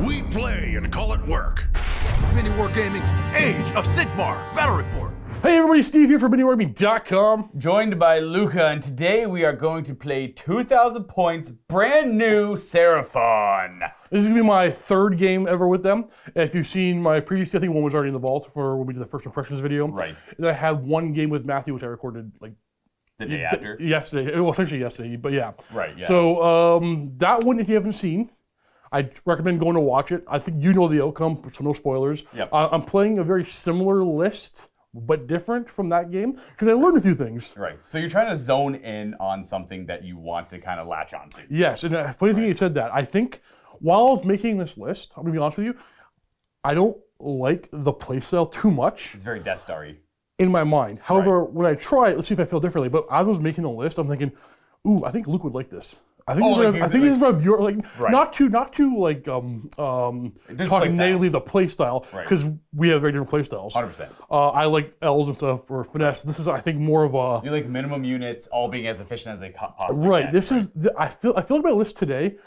We play and call it work. MiniWarGaming's Age of Sigmar Battle Report. Hey everybody, Steve here from MiniWarGaming.com. Joined by Luka, and today we are going to play 2,000 points, brand new Seraphon. This is going to be my third game ever with them. If you've seen my previous, I think one was already in the vault for when we did the first impressions video. Right. And I had one game with Matthew, which I recorded like the day after? Yesterday. Well, essentially yesterday, but yeah. Right, yeah. So that one, if you haven't seen, I'd recommend going to watch it. I think you know the outcome, so no spoilers. Yep. I'm playing a very similar list, but different from that game, because I learned a few things. Right. So you're trying to zone in on something that you want to kind of latch onto. Yes, and funny thing you said that. I think while I was making this list, I'm going to be honest with you, I don't like the playstyle too much. It's very Death Star-y. In my mind. However, when I try it, let's see if I feel differently. But as I was making the list, I'm thinking, ooh, I think Luke would like this. I think this is about your not too like talking negatively the play style, because we have very different play styles. 100%. I like L's and stuff for finesse. This is, I think, more of a you like minimum units, all being as efficient as they possibly right. can. This is I feel like my list today.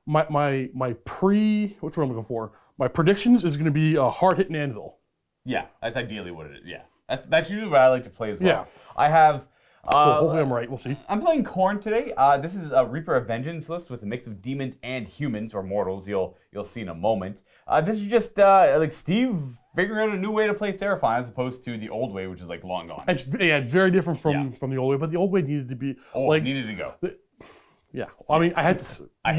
My what's what I'm looking for? My predictions is going to be a hard hitting anvil. Yeah, that's ideally what it is. Yeah, that's usually what I like to play as well. Yeah. I have. So hopefully I'm right. We'll see. I'm playing Khorne today. This is a Reaper of Vengeance list with a mix of demons and humans, or mortals. You'll see in a moment. This is just like Steve figuring out a new way to play Seraphon as opposed to the old way, which is like long gone. It's very different from the old way, but the old way needed to be needed to go. Yeah, I mean, I had to. I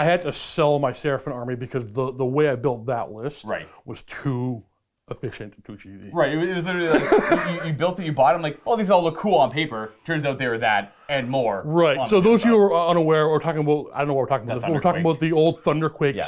had to sell my Seraphon army because the way I built that list was too efficient and too cheesy. Right, it was literally like you built it, you bought them, like, oh, these all look cool on paper. Turns out they were that and more. Right. So those of you who are unaware, we're talking about. I don't know what we're talking about. We're talking about the old Thunderquake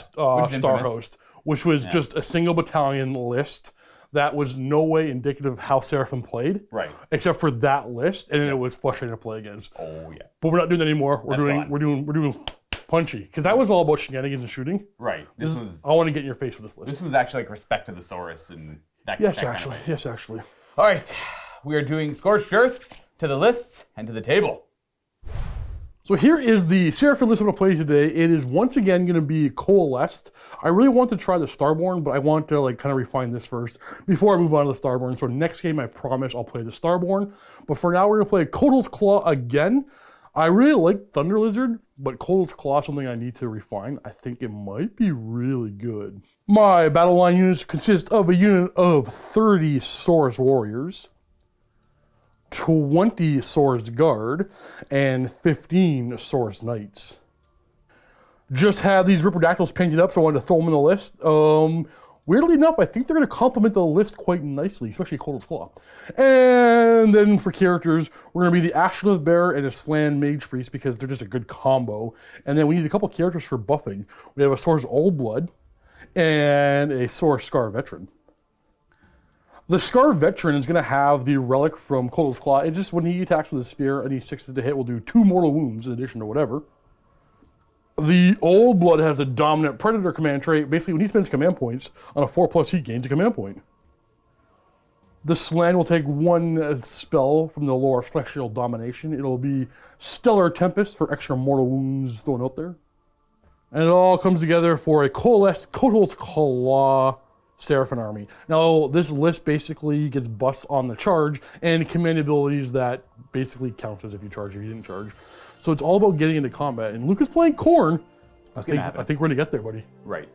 Star Host, which was just a single battalion list. That was no way indicative of how Seraphon played, except for that list, and it was frustrating to play against. Oh yeah. But we're not doing that anymore. We're doing punchy, because that was all about shenanigans and shooting. Right. This was. I want to get in your face with this list. This was actually like respect to the Saurus and that. Yes, that actually. Kind of yes, actually. All right, we are doing Scorched Earth to the lists and to the table. So here is the Seraphon list I'm going to play today. It is once again going to be coalesced. I really want to try the Starborn, but I want to kind of refine this first before I move on to the Starborn. So next game, I promise I'll play the Starborn. But for now, we're going to play Koatl's Claw again. I really like Thunder Lizard, but Koatl's Claw is something I need to refine. I think it might be really good. My battle line units consist of a unit of 30 Saurus Warriors, 20 Saurus Guard, and 15 Saurus Knights. Just have these Ripperdactyls painted up, so I wanted to throw them in the list. Weirdly enough, I think they're going to complement the list quite nicely, especially Koatl's Claw. And then for characters, we're going to be the Ashleth Bearer and a Slan Mage Priest because they're just a good combo. And then we need a couple characters for buffing. We have a Saurus Old Blood and a Saurus Scar Veteran. The Scar Veteran is going to have the relic from Koatl's Claw. It's just when he attacks with a spear and he 6s to hit, will do 2 mortal wounds in addition to whatever. The Old Blood has a dominant Predator command trait. Basically, when he spends command points on a 4+, he gains a command point. The Slan will take 1 spell from the lore of Celestial Domination. It'll be Stellar Tempest for extra mortal wounds thrown out there. And it all comes together for a coalesced Koatl's Claw Seraphon army. Now, this list basically gets buffs on the charge and command abilities that basically count as if you charge if you didn't charge. So it's all about getting into combat. And Luka's playing Khorne. I think we're gonna get there, buddy. Right.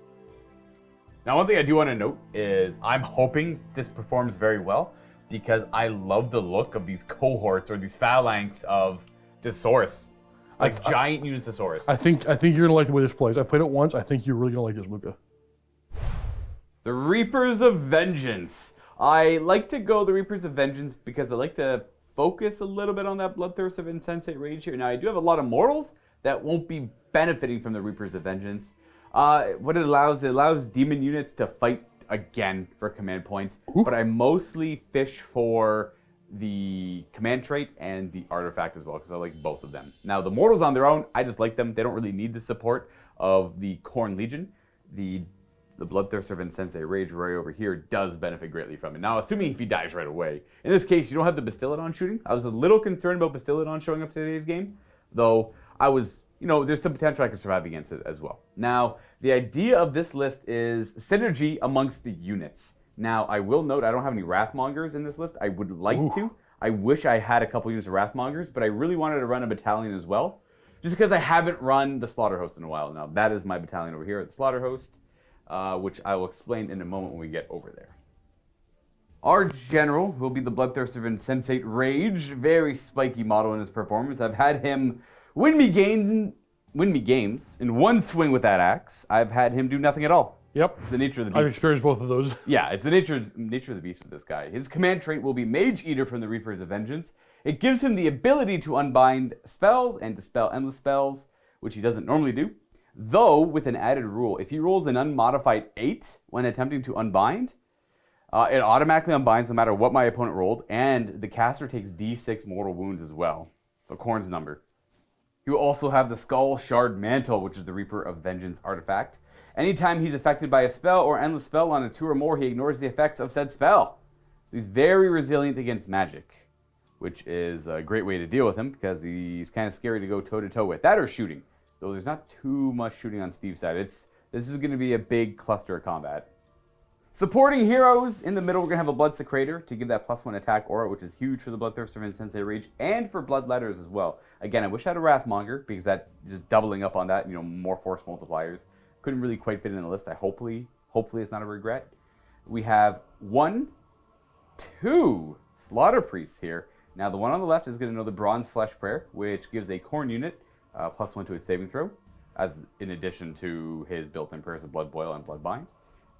Now, one thing I do want to note is I'm hoping this performs very well because I love the look of these cohorts or these phalanx of the Saurus. Like giant units of Saurus. I think you're gonna like the way this plays. I've played it once. I think you're really gonna like this, Luka. The Reapers of Vengeance. I like to go the Reapers of Vengeance because I like to focus a little bit on that Bloodthirst of Insensate Rage here. Now, I do have a lot of mortals that won't be benefiting from the Reapers of Vengeance. What it allows demon units to fight again for command points, but I mostly fish for the command trait and the artifact as well because I like both of them. Now, the mortals on their own, I just like them. They don't really need the support of the Khorne Legion. The Bloodthirster of Insensate Rage right over here does benefit greatly from it. Now, assuming if he dies right away. In this case, you don't have the Bastillodon shooting. I was a little concerned about Bastillodon showing up today's game, though I was you know, there's some potential I can survive against it as well. Now, the idea of this list is synergy amongst the units. Now, I will note I don't have any Wrathmongers in this list. I would like to. I wish I had a couple units of Wrathmongers, but I really wanted to run a battalion as well, just because I haven't run the Slaughterhost in a while. Now, that is my battalion over here at the Slaughterhost, which I will explain in a moment when we get over there. Our general will be the Bloodthirster of Insensate Rage. Very spiky model in his performance. I've had him win me games in one swing with that axe. I've had him do nothing at all. Yep. It's the nature of the beast. I've experienced both of those. Yeah, it's the nature of the beast with this guy. His command trait will be Mage Eater from the Reapers of Vengeance. It gives him the ability to unbind spells and dispel endless spells, which he doesn't normally do. Though, with an added rule, if he rolls an unmodified 8 when attempting to unbind, it automatically unbinds no matter what my opponent rolled, and the caster takes d6 mortal wounds as well. The Khorne's number. You also have the Skull Shard Mantle, which is the Reaper of Vengeance artifact. Anytime he's affected by a spell or endless spell on a 2 or more, he ignores the effects of said spell. So he's very resilient against magic, which is a great way to deal with him because he's kind of scary to go toe-to-toe with. That or shooting, though there's not too much shooting on Steve's side. This is going to be a big cluster of combat. Supporting heroes, in the middle we're going to have a Bloodsecrator to give that +1 attack aura, which is huge for the Bloodthirster of Insensate Rage and for Bloodletters as well. Again, I wish I had a Wrathmonger because that just doubling up on that, you know, more force multipliers. Couldn't really quite fit in the list. Hopefully it's not a regret. We have 2 Slaughter Priests here. Now the one on the left is going to know the Bronze Flesh Prayer, which gives a Khorne unit +1 to its saving throw, as in addition to his built-in prayers of Blood Boil and Bloodbind.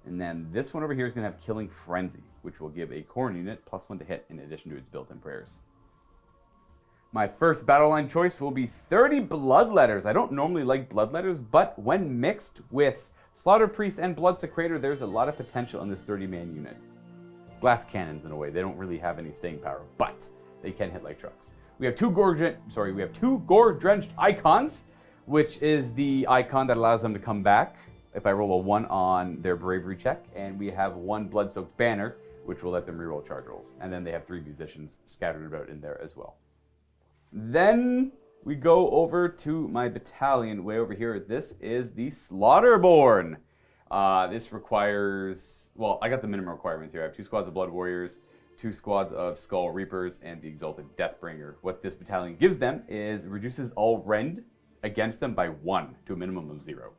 And then this one over here is going to have Killing Frenzy, which will give a Khorne unit +1 to hit in addition to its built-in prayers. My first battle line choice will be 30 Bloodletters. I don't normally like Bloodletters, but when mixed with Slaughter Priest and Bloodsecrator, there's a lot of potential in this 30-man unit. Glass cannons, in a way. They don't really have any staying power, but they can hit like trucks. We have two gore-drenched icons, which is the icon that allows them to come back if I roll a 1 on their bravery check, and we have 1 blood-soaked banner, which will let them reroll charge rolls. And then they have 3 musicians scattered about in there as well. Then we go over to my battalion way over here. This is the Slaughterborn. This requires, well, I got the minimum requirements here. I have 2 squads of Blood Warriors, 2 squads of Skull Reapers, and the Exalted Deathbringer. What this battalion gives them is reduces all rend against them by 1 to a minimum of 0.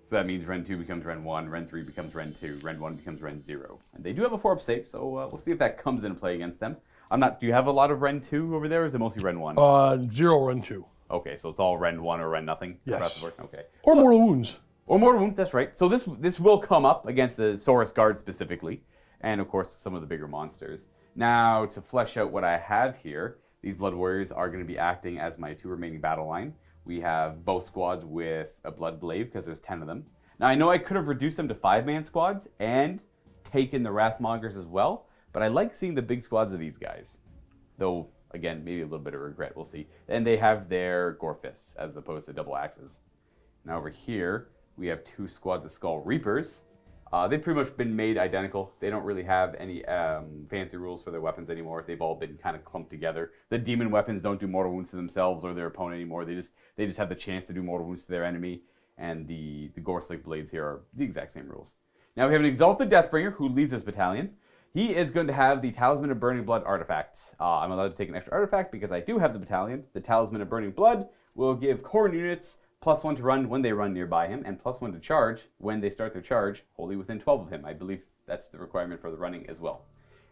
So that means Rend 2 becomes Rend 1, Rend 3 becomes Rend 2, Rend 1 becomes Rend 0. And they do have a 4-up save, so we'll see if that comes into play against them. Do you have a lot of Rend 2 over there, or is it mostly Rend 1? 0 Rend 2. Okay, so it's all Rend 1 or Rend nothing? Yes. Okay. Or Mortal Wounds. Or Mortal Wounds, that's right. So this will come up against the Saurus Guard specifically, and of course some of the bigger monsters. Now, to flesh out what I have here, these Blood Warriors are going to be acting as my 2 remaining battle line. We have both squads with a Blood Blade, because there's 10 of them. Now, I know I could have reduced them to 5-man squads and taken the Wrathmongers as well, but I like seeing the big squads of these guys. Though, again, maybe a little bit of regret, we'll see. And they have their Gore Fists, as opposed to double axes. Now over here, we have 2 squads of Skull Reapers. They've pretty much been made identical. They don't really have any fancy rules for their weapons anymore. They've all been kind of clumped together. The demon weapons don't do mortal wounds to themselves or their opponent anymore. They just have the chance to do mortal wounds to their enemy. And the Gore Slick Blades here are the exact same rules. Now we have an Exalted Deathbringer who leads this battalion. He is going to have the Talisman of Burning Blood artifact. I'm allowed to take an extra artifact because I do have the battalion. The Talisman of Burning Blood will give Khorne units +1 to run when they run nearby him, and +1 to charge when they start their charge, wholly within 12 of him. I believe that's the requirement for the running as well.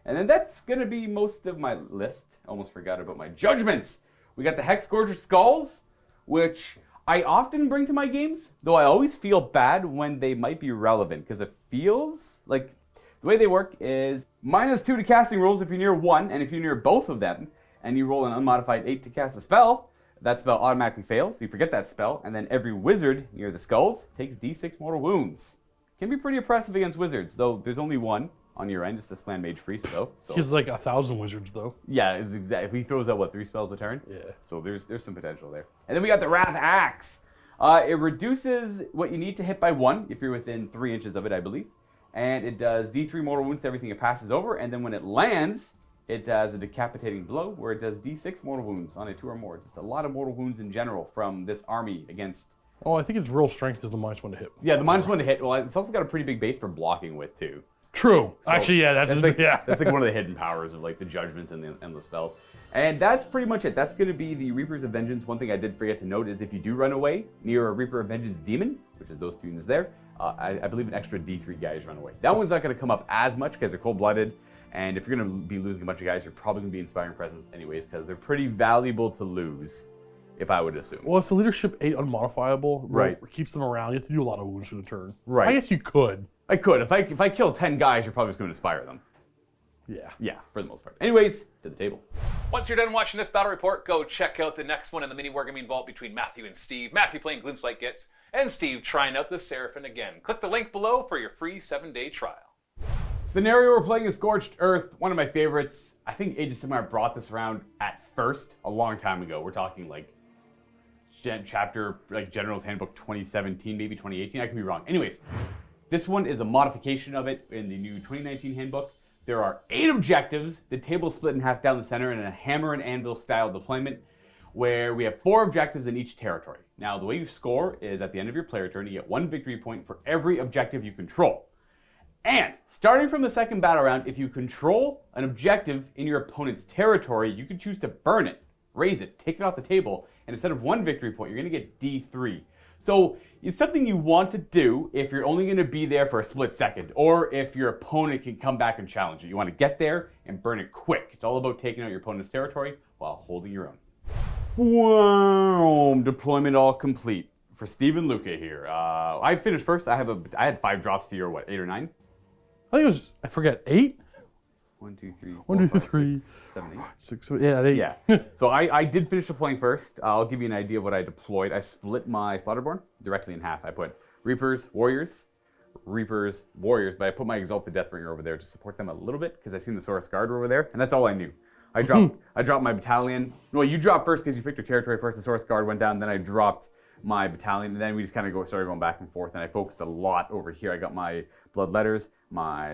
And then that's going to be most of my list. Almost forgot about my judgments. We got the HEXGORGER Skulls, which I often bring to my games, though I always feel bad when they might be relevant, because it feels like the way they work is -2 to casting rolls if you're near 1, and if you're near both of them, and you roll an unmodified 8 to cast a spell, that spell automatically fails, so you forget that spell, and then every wizard near the skulls takes d6 mortal wounds. Can be pretty oppressive against wizards, though there's only 1 on your end, it's the Slan Mage Priest, though. So. He's like 1,000 wizards, though. Yeah, it's if he throws out, 3 spells a turn? Yeah. So there's some potential there. And then we got the Wrath Axe. It reduces what you need to hit by 1, if you're within 3 inches of it, I believe. And it does d3 mortal wounds to everything it passes over, and then when it lands, It has a decapitating blow where it does d6 mortal wounds on a 2 or more. Just a lot of mortal wounds in general from this army against... Oh, I think its real strength is the -1 to hit. Yeah, the -1 to hit. Well, it's also got a pretty big base for blocking with, too. True. So Actually, yeah, that's like, yeah. that's like one of the hidden powers of like the judgments and the endless spells. And that's pretty much it. That's going to be the Reapers of Vengeance. One thing I did forget to note is if you do run away near a Reaper of Vengeance demon, which is those 2 units there, I believe an extra D3 guys run away. That one's not going to come up as much because they're cold-blooded. And if you're going to be losing a bunch of guys, you're probably going to be Inspiring Presence anyways, because they're pretty valuable to lose, if I would assume. Well, it's the leadership 8 unmodifiable. Right. It keeps them around. You have to do a lot of wounds for the turn. Right. I guess you could. I could. If I kill 10 guys, you're probably just going to Inspire them. Yeah. Yeah, for the most part. Anyways, to the table. Once you're done watching this battle report, go check out the next one in the MiniWarGaming vault between Matthew and Steve. Matthew playing Glimpselight Gets, and Steve trying out the Seraphon again. Click the link below for your free 7-day trial. Scenario we're playing is Scorched Earth, one of my favorites. I think Age of Sigmar brought this around at first a long time ago. We're talking like chapter, like General's Handbook 2017, maybe 2018. I could be wrong. Anyways, this one is a modification of it in the new 2019 handbook. There are 8 objectives. The table is split in half down the center in a hammer and anvil style deployment where we have 4 objectives in each territory. Now, the way you score is at the end of your player turn, you get 1 victory point for every objective you control. And starting from the second battle round, if you control an objective in your opponent's territory, you can choose to burn it, raise it, take it off the table, and instead of 1 victory point, you're going to get D3. So it's something you want to do if you're only going to be there for a split second, or if your opponent can come back and challenge you. You want to get there and burn it quick. It's all about taking out your opponent's territory while holding your own. Wow, deployment all complete for Steve and Luka here. I finished first. I had 5 drops to your, what, 8 or 9? I think it was, I forget, 8? 1, 2, 3, 1, 2, 3, 7, 8. 6, 7, yeah, 8. Yeah. So I did finish deploying first. I'll give you an idea of what I deployed. I split my SLAUGHTERBORN directly in half. I put Reapers, Warriors, Reapers, Warriors, but I put my Exalted DEATHBRINGER over there to support them a little bit because I seen the Saurus Guard over there, and that's all I knew. I dropped my battalion. Well, you dropped first because you picked your territory first. The Saurus Guard went down. Then I dropped my battalion, and then we just kind of started going back and forth. And I focused a lot over here. I got my Bloodletters, my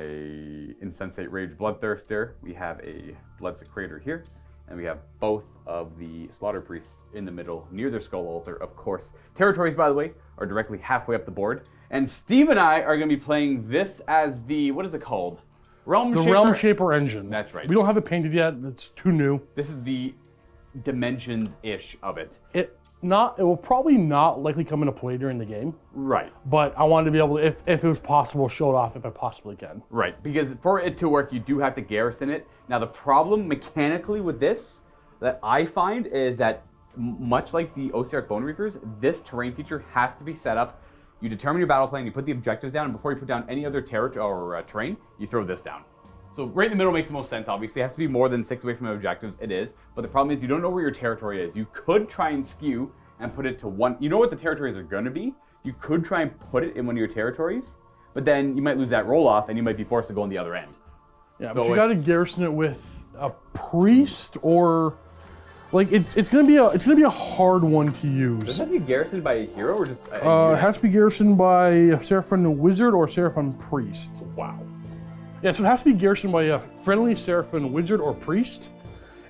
Insensate Rage Bloodthirster. We have a Blood Secretor here, and we have both of the Slaughterpriests in the middle near their Skull Altar. Of course, territories, by the way, are directly halfway up the board. And Steve and I are going to be playing this as the, what is it called? Realm Shaper. Realm Shaper engine. That's right. We don't have it painted yet. It's too new. This is the dimensions-ish of it. It will probably not likely come into play during the game. Right. But I wanted to be able to, if it was possible, show it off if I possibly can. Right, because for it to work, you do have to garrison it. Now, the problem mechanically with this that I find is that much like the Ossiarch Bone Reapers, this terrain feature has to be set up. You determine your battle plan, you put the objectives down, and before you put down any other territory or terrain, you throw this down. So right in the middle makes the most sense, obviously. It has to be more than 6 away from the objectives. It is. But the problem is you don't know where your territory is. You could try and skew and put it to one. You know what the territories are going to be. You could try and put it in one of your territories, but then you might lose that roll off and you might be forced to go on the other end. Yeah, So but you got to garrison it with a priest or like it's gonna be a hard one to use. Does it have to be garrisoned by a hero or just a It has to be garrisoned by a Seraphon Wizard or a Seraphon Priest. Wow. Yeah, so it has to be garrisoned by a friendly Seraphon Wizard or Priest.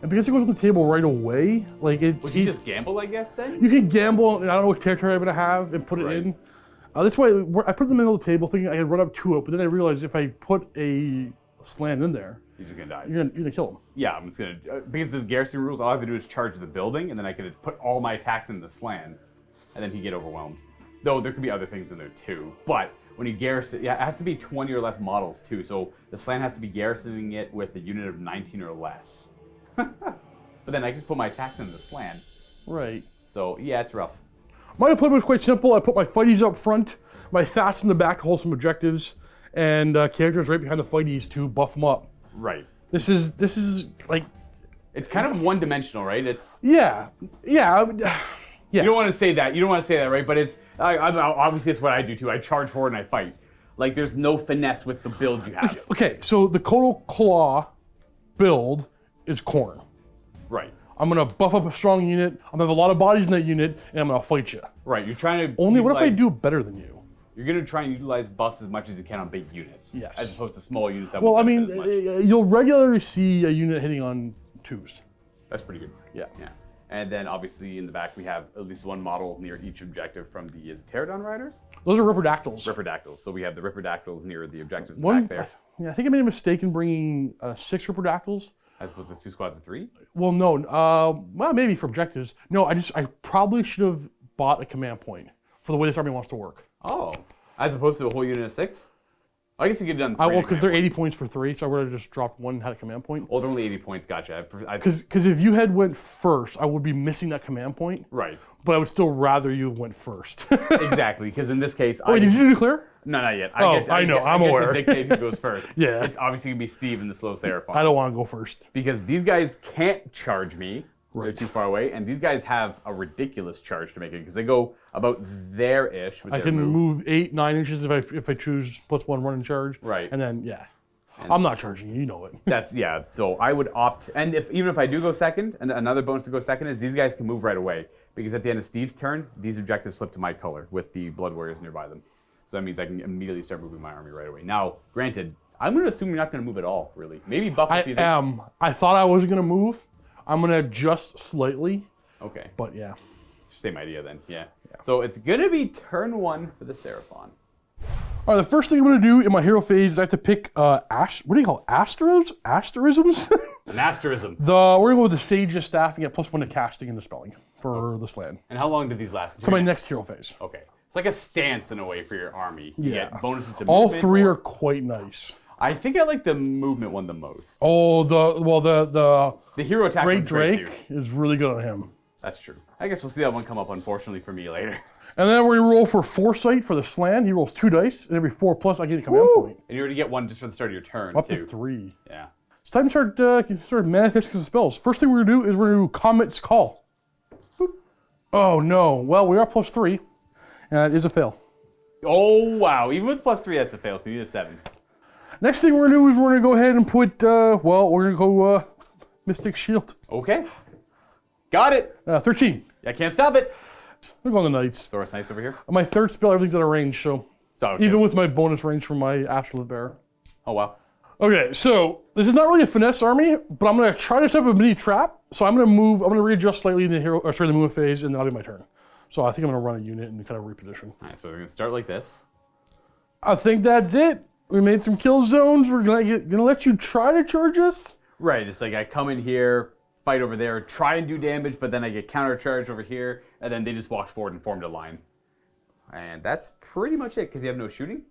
And because it goes on the table right away, like it's... Would you just gamble, I guess, then? You can gamble, and I don't know what territory I'm going to have, and put it in. That's why I put it in the middle of the table thinking I could run up to it, but then I realized if I put a slant in there, he's just going to die. You're gonna kill him. Yeah, I'm just going to... because the garrison rules, all I have to do is charge the building, and then I could put all my attacks in the slant, and then he'd get overwhelmed. Though there could be other things in there, too. But when you garrison... Yeah, it has to be 20 or less models, too. So the slant has to be garrisoning it with a unit of 19 or less. But then I just put my attacks in the slant. Right. So, yeah, it's rough. My deployment was quite simple. I put my fighties up front, my fast in the back to hold some objectives, and characters right behind the fighties to buff them up. Right. This is like... It's kind of one-dimensional, right? It's... Yeah. Yeah. Yes. You don't want to say that. You don't want to say that, right? But it's... obviously, it's what I do, too. I charge forward and I fight. Like, there's no finesse with the build you have. Okay, so the Koatl Claw build is Khorne. Right. I'm gonna buff up a strong unit. I'm gonna have a lot of bodies in that unit, and I'm gonna fight you. Right. You're trying to. Only what if I do better than you? You're going to try and utilize buffs as much as you can on big units. Yes. As opposed to small units that Well, I won't mean, benefit as much. you'll regularly see a unit hitting on 2s. That's pretty good. Yeah. Yeah. And then obviously in the back we have at least one model near each objective from the Pterodon Riders. Those are Ripperdactyls. Ripperdactyls. So we have the Ripperdactyls near the objectives One, back there. yeah, I think I made a mistake in bringing 6 Ripperdactyls. As opposed to 2 squads of 3. Well, no, well, maybe for objectives. No, I probably should have bought a command point for the way this army wants to work. Oh. As opposed to a whole unit of 6? I guess you could have done 3. Well, because they're 80 points for 3, so I would have just dropped 1 and had a command point. Well, they're only 80 points, gotcha. Because if you had went first, I would be missing that command point. Right. But I would still rather you went first. Exactly, because in this case... Wait, did you declare? No, not yet. I know, I'm aware. I get to dictate who goes first. Yeah. It's obviously going to be Steve and the slow Seraphon. I don't want to go first. Because these guys can't charge me. Right. They're too far away. And these guys have a ridiculous charge to make it because they go about there-ish with I their can move. move 8, 9 inches if I choose +1 run and charge. Right. And then, yeah. I'm not charging you, you know it. Yeah, so I would opt, and even if I do go second, and another bonus to go second is these guys can move right away. Because at the end of Steve's turn, these objectives flip to my color with the Blood Warriors nearby them. So that means I can immediately start moving my army right away. Now, granted, I'm going to assume you're not going to move at all, really. Maybe buff a few things. I am. I thought I wasn't going to move. I'm going to adjust slightly. Okay. But yeah. Same idea then, yeah. So it's going to be turn 1 for the Seraphon. All right, the first thing I'm going to do in my hero phase is I have to pick, what do you call it? Asterisms? An asterism. We're going to go with the Sage's Staff and get +1 to casting and dispelling for the Slan. And how long do these last? For my next hero phase. Okay. It's like a stance in a way for your army. You get bonuses to All movement 3 or- are quite nice. I think I like the movement one the most. Oh, the The hero attack Great one's great Drake too. is really good on him. That's true. I guess we'll see that one come up, unfortunately, for me later. And then we're going to roll for Foresight for the Slan. He rolls 2 dice, and every 4+ I get a command point. And you already get one just for the start of your turn, Up too. to 3. Yeah. It's time to start manifesting some spells. First thing we're going to do is we're going to do Comet's Call. Boop. Oh no. Well, we are +3, and it is a fail. Oh, wow. Even with +3, that's a fail, so you need a 7. Next thing we're going to do is we're going to go ahead and put, we're going to go Mystic Shield. Okay. Got it. 13. I can't stop it. We're going the Knights. Saurus Knights over here. My third spell, everything's out of range, so Okay. even with my bonus range from my Astrolith Bearer. Oh, wow. Okay, so this is not really a finesse army, but I'm going to try to set up a mini trap. So I'm going to move, I'm going to readjust slightly in the the movement phase, and then that'll be my turn. So I think I'm going to run a unit and kind of reposition. All right, so we're going to start like this. I think that's it. We made some kill zones. We're gonna let you try to charge us. Right, it's like I come in here, fight over there, try and do damage, but then I get countercharged over here, and then they just walked forward and formed a line. And that's pretty much it, because you have no shooting.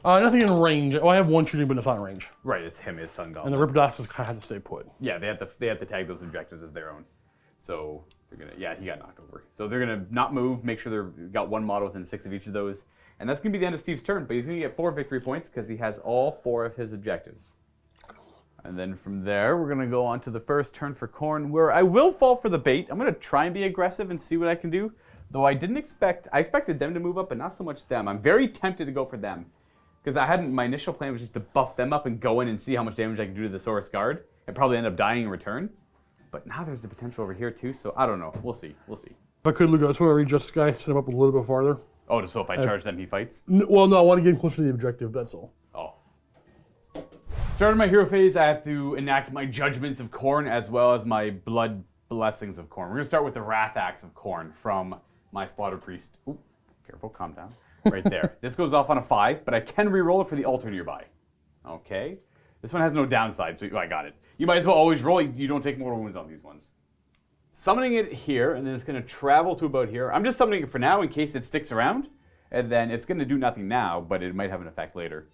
Nothing in range. Oh, I have 1 shooting, but it's not in range. Right, it's him, his Sun Golem. And the Ripperdactyls kind of had to stay put. Yeah, they have to tag those objectives as their own. So they're gonna, yeah, he got knocked over. So they're gonna not move, make sure they've got 1 model within 6 of each of those. And that's gonna be the end of Steve's turn, but he's gonna get 4 victory points because he has all 4 of his objectives. And then from there, we're gonna go on to the first turn for Khorne, where I will fall for the bait. I'm gonna try and be aggressive and see what I can do. Though I expected them to move up, but not so much them. I'm very tempted to go for them. Because my initial plan was just to buff them up and go in and see how much damage I can do to the Saurus Guard. And probably end up dying in return. But now there's the potential over here too, so I don't know. We'll see. We'll see. If I could, Luka, I just want to readjust this guy, set him up a little bit farther. Oh, so if I charge them, he fights? Well, no, I want to get him closer to the objective, that's all. Oh. Starting my hero phase, I have to enact my Judgments of Khorne as well as my Blood Blessings of Khorne. We're going to start with the Wrath Axe of Khorne from my Slaughterpriest. Ooh, careful, calm down. Right there. This goes off on a 5, but I can re-roll it for the altar nearby. Okay. This one has no downside, so I got it. You might as well always roll. You don't take mortal wounds on these ones. Summoning it here, and then it's going to travel to about here. I'm just summoning it for now in case it sticks around, and then it's going to do nothing now, but it might have an effect later.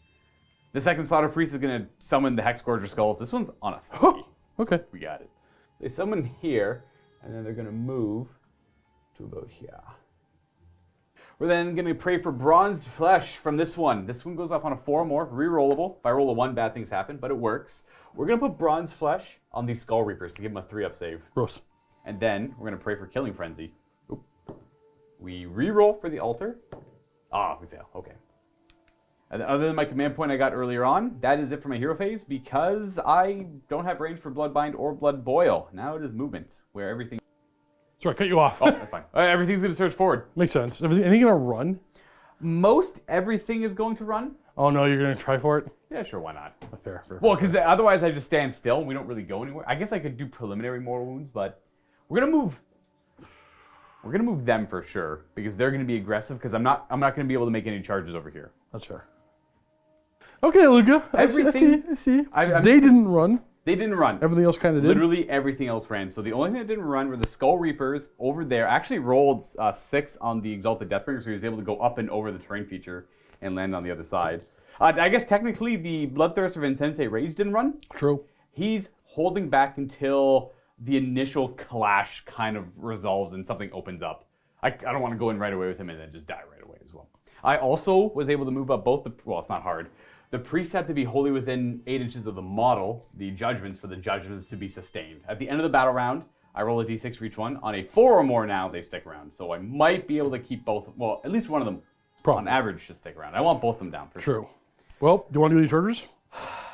The second Slaughterpriest is going to summon the HEXGORGER skulls. This one's on a 3. Okay. So we got it. They summon here, and then they're going to move to about here. We're then going to pray for Bronzed Flesh from this one. This one goes off on a 4 or more, re-rollable. If I roll a 1, bad things happen, but it works. We're going to put Bronzed Flesh on these Skull Reapers to give them a 3-up save. Gross. And then we're going to pray for Killing Frenzy. Oop. We re-roll for the altar. Ah, we fail. Okay. And then other than my command point I got earlier on, that is it for my hero phase because I don't have range for Bloodbind or Blood Boil. Now it is movement, where everything... Sorry, I cut you off. Oh, that's fine. Everything's going to surge forward. Makes sense. Anything going to run? Most everything is going to run. Oh no, you're gonna try for it? Yeah, sure, why not? Fair. Well, because otherwise I just stand still and we don't really go anywhere. I guess I could do preliminary mortal wounds, but we're gonna move. We're gonna move them for sure because they're gonna be aggressive. Because I'm not gonna be able to make any charges over here. That's fair. Okay, Luka. I see. They didn't run. They didn't run. Everything else kind of did. Literally everything else ran. So the only thing that didn't run were the Skull Reapers over there. I actually rolled 6 on the Exalted Deathbringer, so he was able to go up and over the terrain feature and land on the other side. I guess technically the Bloodthirster of Insensate Rage didn't run. True. He's holding back until the initial clash kind of resolves and something opens up. I don't want to go in right away with him and then just die right away as well. I also was able to move up both well, it's not hard. The priests had to be wholly within 8 inches of the model, the judgments for the judgments to be sustained. At the end of the battle round, I roll a d6 for each one. On a 4 or more now, they stick around. So I might be able to keep both, well, at least one of them, on average, should stick around. I want both of them down for sure. True. Well, do you want to do these charges?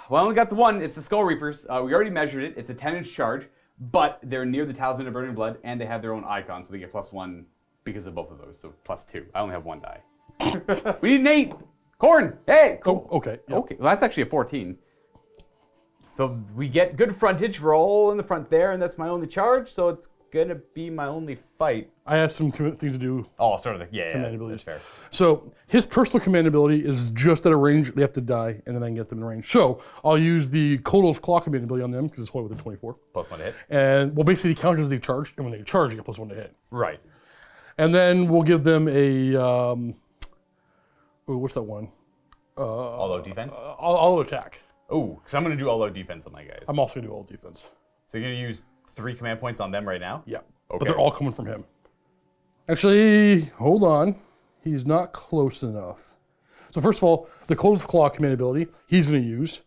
Well, I only got the one. It's the Skull Reapers. We already measured it. It's a 10-inch charge, but they're near the Talisman of Burning Blood, and they have their own icon, so they get +1 because of both of those, so +2. I only have 1 die. We need an 8! Khorne! Hey! Cool. Oh, okay. Yep. Okay, well, that's actually a 14. So we get good frontage. We're all in the front there, and that's my only charge, so it's gonna be my only fight. I have some things to do. Oh, sort of. Yeah, command abilities. That's fair. So his personal command ability is just at a range. They have to die, and then I can get them in range. So I'll use the Koatl's Claw command ability on them because it's only within 24. +1 to hit. And well, basically, the counters they charge, and when they charge, you get +1 to hit. Right. And then we'll give them a what's that one? All-out defense? All attack. Oh, because I'm going to do all-out defense on my guys. I'm also gonna do all defense. So you're going to use 3 command points on them right now? Yeah. Okay. But they're all coming from him. Actually, hold on. He's not close enough. So first of all, the Koatl's Claw command ability, he's going to use,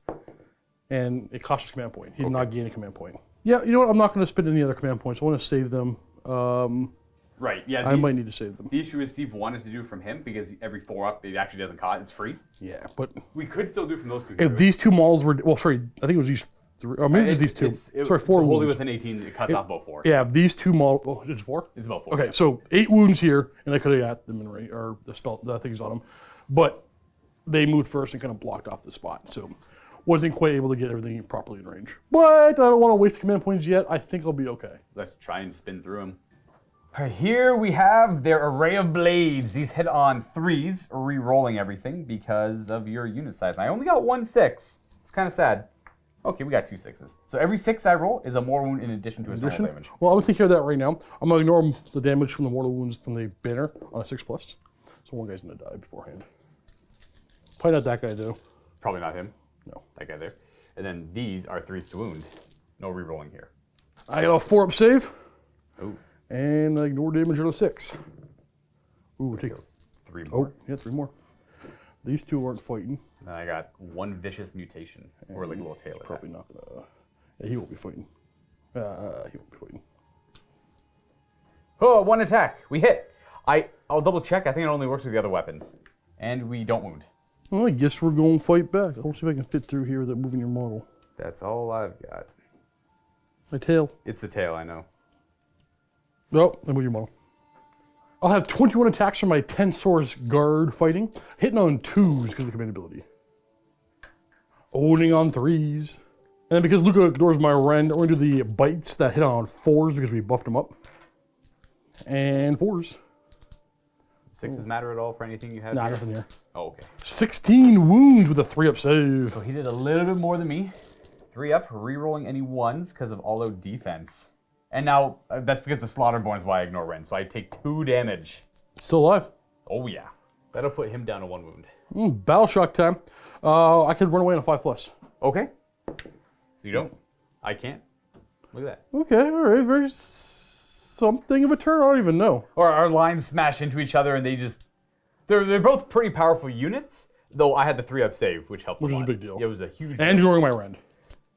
and it costs a command point. He did not gain a command point. Yeah, you know what? I'm not going to spend any other command points. I want to save them. Right, yeah. I might need to save them. The issue is Steve wanted to do it from him because every 4-up, it actually doesn't cost. It's free. Yeah, but We could still do it from those two. if these two models were, well, sorry, I think it was these three, or maybe it's these two. Sorry, 4 Wholly wounds. within 18, it cuts off about 4. Yeah, these two models, oh, it's 4? It's about 4. Okay, so 8 wounds here, and I could have got them in range, or the things on them, but they moved first and kind of blocked off the spot, so wasn't quite able to get everything properly in range. But I don't want to waste command points yet. I think I'll be okay. Let's try and spin through them. All right, here we have their array of blades. These hit on 3s, re-rolling everything because of your unit size. And I only got 1 6. It's kind of sad. Okay, we got 2 6s. So every 6 I roll is a mortal wound in addition to his normal damage. Well, I'm gonna take care of that right now. I'm gonna ignore the damage from the mortal wounds from the banner on a 6+. So one guy's gonna die beforehand. Probably not that guy though. Probably not him. No. That guy there. And then these are 3s to wound. No re-rolling here. I got a 4-up save. Ooh. And I ignore damage on a 6. Ooh, take 3 more. Oh, yeah, 3 more. These two aren't fighting. And then I got 1 vicious mutation, or like a little tail attack. Probably not gonna. Yeah, he won't be fighting. He won't be fighting. Oh, 1 attack. We hit. I'll double check. I think it only works with the other weapons. And we don't wound. Well, I guess we're going to fight back. I'll see if I can fit through here without moving your model. That's all I've got. My tail. It's the tail, I know. Nope, I move your model. I'll have 21 attacks from my 10 Saurus guard fighting, hitting on 2s because of the command ability. Owning on 3s. And then because Luka ignores my rend, we're going to do the bites that hit on 4s because we buffed them up. And 4s. 6s matter at all for anything you have? Nah, here? nothing here. Oh, okay. 16 wounds with a 3-up save. So he did a little bit more than me. 3-up, re-rolling any 1s because of all-out defense. And now, that's because the Slaughterborn is why I ignore Ren, so I take 2 damage. Still alive. Oh yeah. That'll put him down to 1 wound. Battle shock time. I could run away on a 5+. Okay. So you don't. I can't. Look at that. Okay, all right. Very something of a turn. I don't even know. Or our lines smash into each other and they just... They're both pretty powerful units, though I had the 3-up save, which helped Which a is a lot. big deal. It was a huge And ignoring my rend.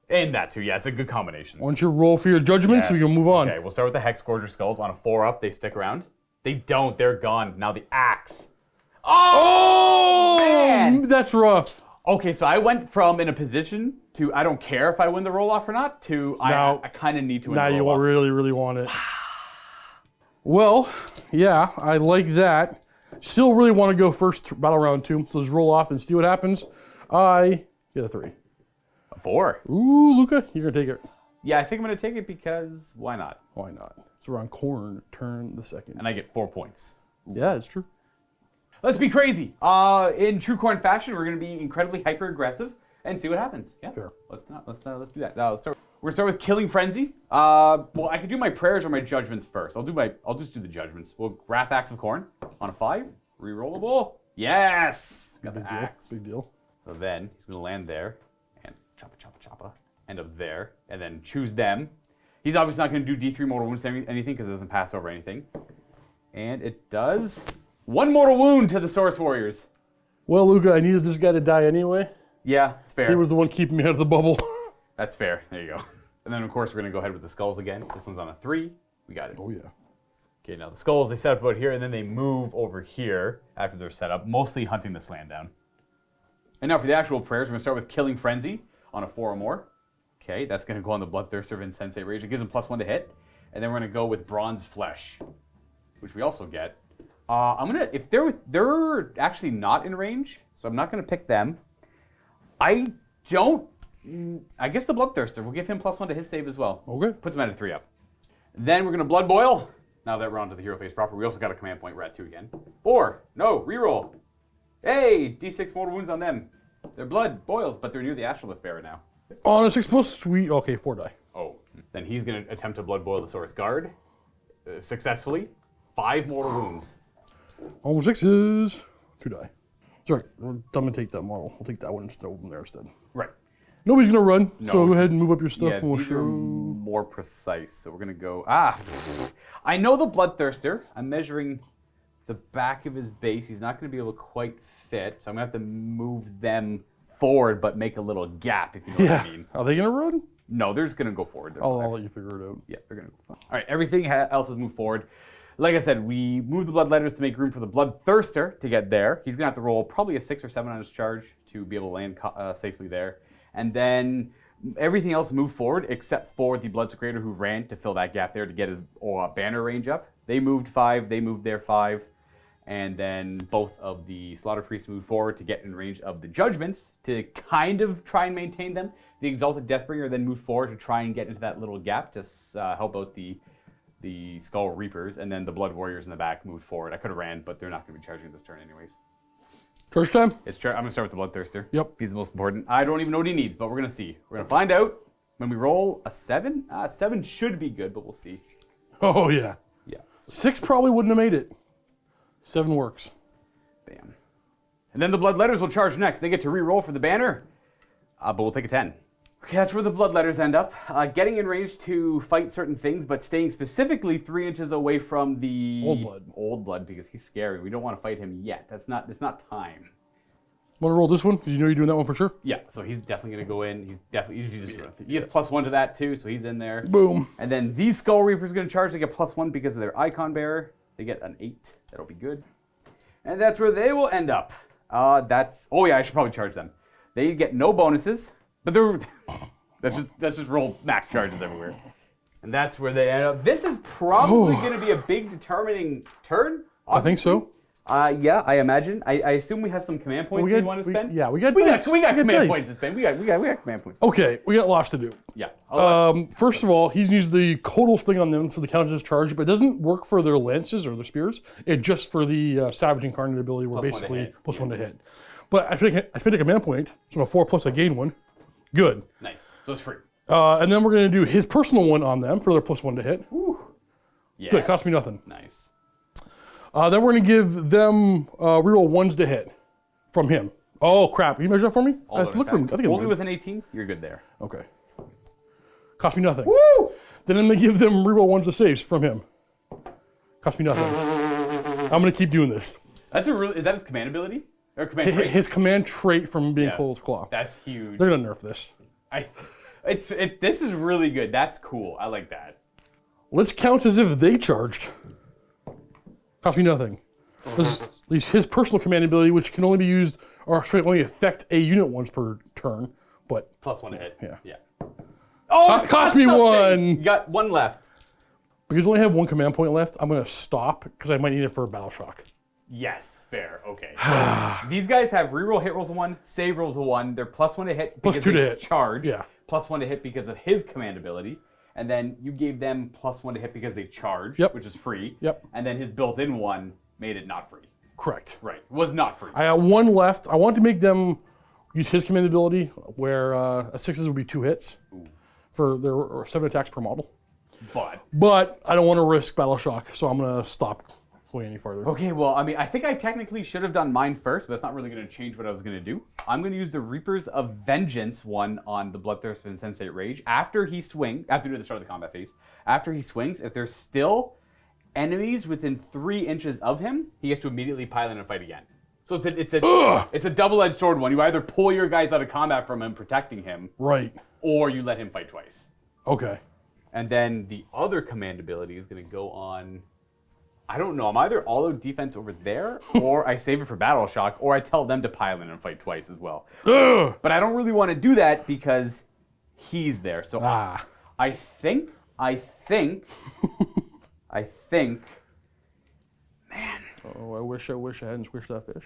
And that too, yeah. It's a good combination. Why don't you roll for your judgment so we can move on? Okay, we'll start with the HEXGORGER skulls. On a 4-up, they stick around. They don't. They're gone. Now the axe. Oh, man! That's rough. Okay, so I went from in a position to I don't care if I win the roll-off or not to Now- I kind of need to win Now the you roll-off. really, really want it. Well, yeah, I like that. Still really want to go first battle round 2, so let's roll off and see what happens. I get a 3. A 4. Ooh, Luka, you're gonna take it. Yeah, I think I'm going to take it because why not? Why not? So we're on Khorne, turn the second. And I get 4 points. Yeah, it's true. Let's be crazy. In true Khorne fashion, we're going to be incredibly hyper aggressive and see what happens. Yeah. Fair. Let's do that. Let's start. We're gonna start with Killing Frenzy. Well, I could do my prayers or my judgments first. I'll just do the judgments. We'll Wrath Axe of Khorne on a 5. Rerollable. Yes. Got the axe. Big deal. So then he's gonna land there and choppa, end up there, and then choose them. He's obviously not gonna do D3 mortal wounds to anything because it doesn't pass over anything. And it does 1 mortal wound to the Saurus warriors. Well, Luka, I needed this guy to die anyway. Yeah, it's fair. He was the one keeping me out of the bubble. That's fair. There you go. And then, of course, we're going to go ahead with the skulls again. This one's on a 3. We got it. Oh, yeah. Okay, now the skulls, they set up about here, and then they move over here after they're set up, mostly hunting this land down. And now for the actual prayers, we're going to start with Killing Frenzy on a 4 or more. Okay, that's going to go on the Bloodthirster of Insensate Rage. It gives him +1 to hit. And then we're going to go with Bronze Flesh, which we also get. I'm going to, if they're actually not in range, so I'm not going to pick them. I guess the Bloodthirster. We'll give him +1 to his save as well. Okay. Puts him at a 3 up. Then we're going to Blood Boil. Now that we're on to the hero phase proper, we also got a command point. We're at 2 again. 4. No, reroll. Hey, D6 mortal wounds on them. Their blood boils, but they're near the Astrolith Bearer now. On a 6+, sweet. Okay, 4 die. Oh. Then he's going to attempt to Blood Boil the Saurus Guard. Successfully. 5 mortal wounds. All 6s. 2 die. Sorry, I'm going to take that model. We'll take that one instead of there instead. Right. Nobody's going to run, No. so go ahead and move up your stuff. Yeah, and we'll these show... are more precise. So we're going to go... I know the Bloodthirster. I'm measuring the back of his base. He's not going to be able to quite fit, so I'm going to have to move them forward, but make a little gap, if you know what I mean. Are they going to run? No, they're just going to go forward. They're I'll fine. let you figure it out. Yeah, they're going to go forward. All right, everything else has moved forward. Like I said, we moved the Bloodletters to make room for the Bloodthirster to get there. He's going to have to roll probably a 6 or 7 on his charge to be able to land safely there. And then everything else moved forward except for the Bloodsecrator who ran to fill that gap there to get his banner range up. They moved 5, they moved their 5. And then both of the Slaughterpriests moved forward to get in range of the Judgments to kind of try and maintain them. The Exalted Deathbringer then moved forward to try and get into that little gap to help out the Skull Reapers, and then the Blood Warriors in the back moved forward. I could have ran, but they're not going to be charging this turn anyways. Charge time? I'm going to start with the Bloodthirster. Yep. He's the most important. I don't even know what he needs, but we're going to see. We're going to find out when we roll a 7. 7 should be good, but we'll see. Oh, yeah. Yeah. 6 probably wouldn't have made it. 7 works. Bam. And then the Bloodletters will charge next. They get to re-roll for the banner, but we'll take a 10. Okay, that's where the Bloodletters end up. Getting in range to fight certain things, but staying specifically 3 inches away from the Old Blood because he's scary. We don't want to fight him yet. It's not time. Want to roll this one? Because you know you're doing that one for sure? Yeah, so he's definitely going to go in. He's definitely, he has +1 to that too, so he's in there. Boom. And then these Skull Reapers are going to charge. They get +1 because of their Icon Bearer. They get an 8. That'll be good. And that's where they will end up. Oh yeah, I should probably charge them. They get no bonuses, but they're, let's just roll max charges everywhere. And that's where they end up. This is probably going to be a big determining turn. I think so. Yeah, I imagine. I assume we have some command points we want to spend. Yeah, we got command dice. points to spend. We got command points. Okay, we got lots to do. Yeah. First of all, he's used the Koatl thing on them for the counter charge, but it doesn't work for their lances or their spears. It's just for the Savage Incarnate ability, where basically +1 to hit. But I spent a command point, so on a 4+ I gain 1. Good. Nice. So it's free. And then we're going to do his personal one on them for their +1 to hit. Woo. Yeah. Good, cost me nothing. Nice. Then we're going to give them reroll 1s to hit from him. Oh, crap. Can you measure that for me? I think Only I'm with an 18, you're good there. Okay. Cost me nothing. Woo! Then I'm going to give them reroll 1s to saves from him. Cost me nothing. I'm going to keep doing this. Is that his command ability? Or command trait? His command trait from being Koatl's Claw. That's huge. They're going to nerf this. This is really good. That's cool. I like that. Let's count as if they charged. Cost me nothing. This is at least his personal command ability, which can only be used, or sorry, only affect a unit once per turn, but... +1 to hit. Yeah. Oh, cost me something. 1! You got 1 left. Because I only have 1 command point left, I'm going to stop, because I might need it for a battle shock. Yes, fair. Okay. So these guys have reroll hit rolls of 1, save rolls of 1. They're +1 to hit because +2 to they hit. charge. Yeah. +1 to hit because of his command ability. And then you gave them +1 to hit because they charge, Yep. which is free. Yep. And then his built-in one made it not free. Correct. Right. Was not free. I got one left. I want to make them use his command ability, where a 6s would be 2 hits for their 7 attacks per model. But I don't want to risk Battle Shock, so I'm going to stop going any farther. Okay, well, I mean, I think I technically should have done mine first, but it's not really going to change what I was going to do. I'm going to use the Reapers of Vengeance one on the Bloodthirst and Insensate Rage. After he swings, after the start of the combat phase, after he swings, if there's still enemies within 3 inches of him, he has to immediately pile in and fight again. So it's a double-edged sword one. You either pull your guys out of combat from him, protecting him, Right. or you let him fight twice. Okay. And then the other command ability is going to go on, I don't know, I'm either all-out defense over there, or I save it for Battle Shock, or I tell them to pile in and fight twice as well. But I don't really want to do that because he's there. So I think, man. Oh, I wish I hadn't squished that fish.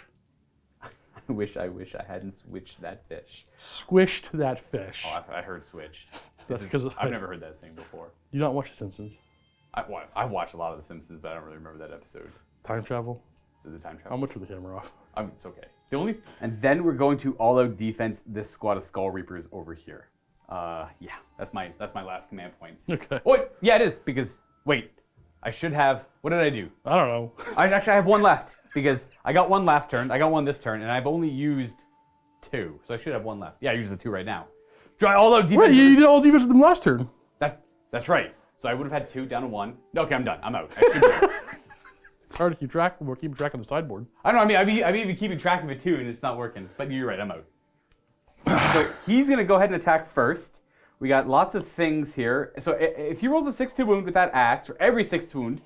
I wish I hadn't switched that fish. Squished that fish. Oh, I heard switched. That's because I've never heard that saying before. You don't watch The Simpsons. I watched a lot of The Simpsons, but I don't really remember that episode. Time travel. Is it time travel? How much with the camera off? It's okay. And then we're going to all-out defense this squad of Skull Reapers over here. Yeah, that's my last command point. Okay. Wait, yeah, it is because wait, I should have. What did I do? I don't know. I have one left because I got one last turn. I got one this turn, and I've only used 2, so I should have one left. Yeah, I used the 2 right now. Try all-out defense. Wait, you did all defense with them last turn. That's right. So I would have had 2 down to 1. Okay, I'm done. I'm out. I should be out. It's hard to keep track. We're keeping track on the sideboard. I don't know. I'm even keeping track of it too, and it's not working. But you're right. I'm out. So he's gonna go ahead and attack first. We got lots of things here. So if he rolls a 6-2 wound with that axe, for every 6th wound,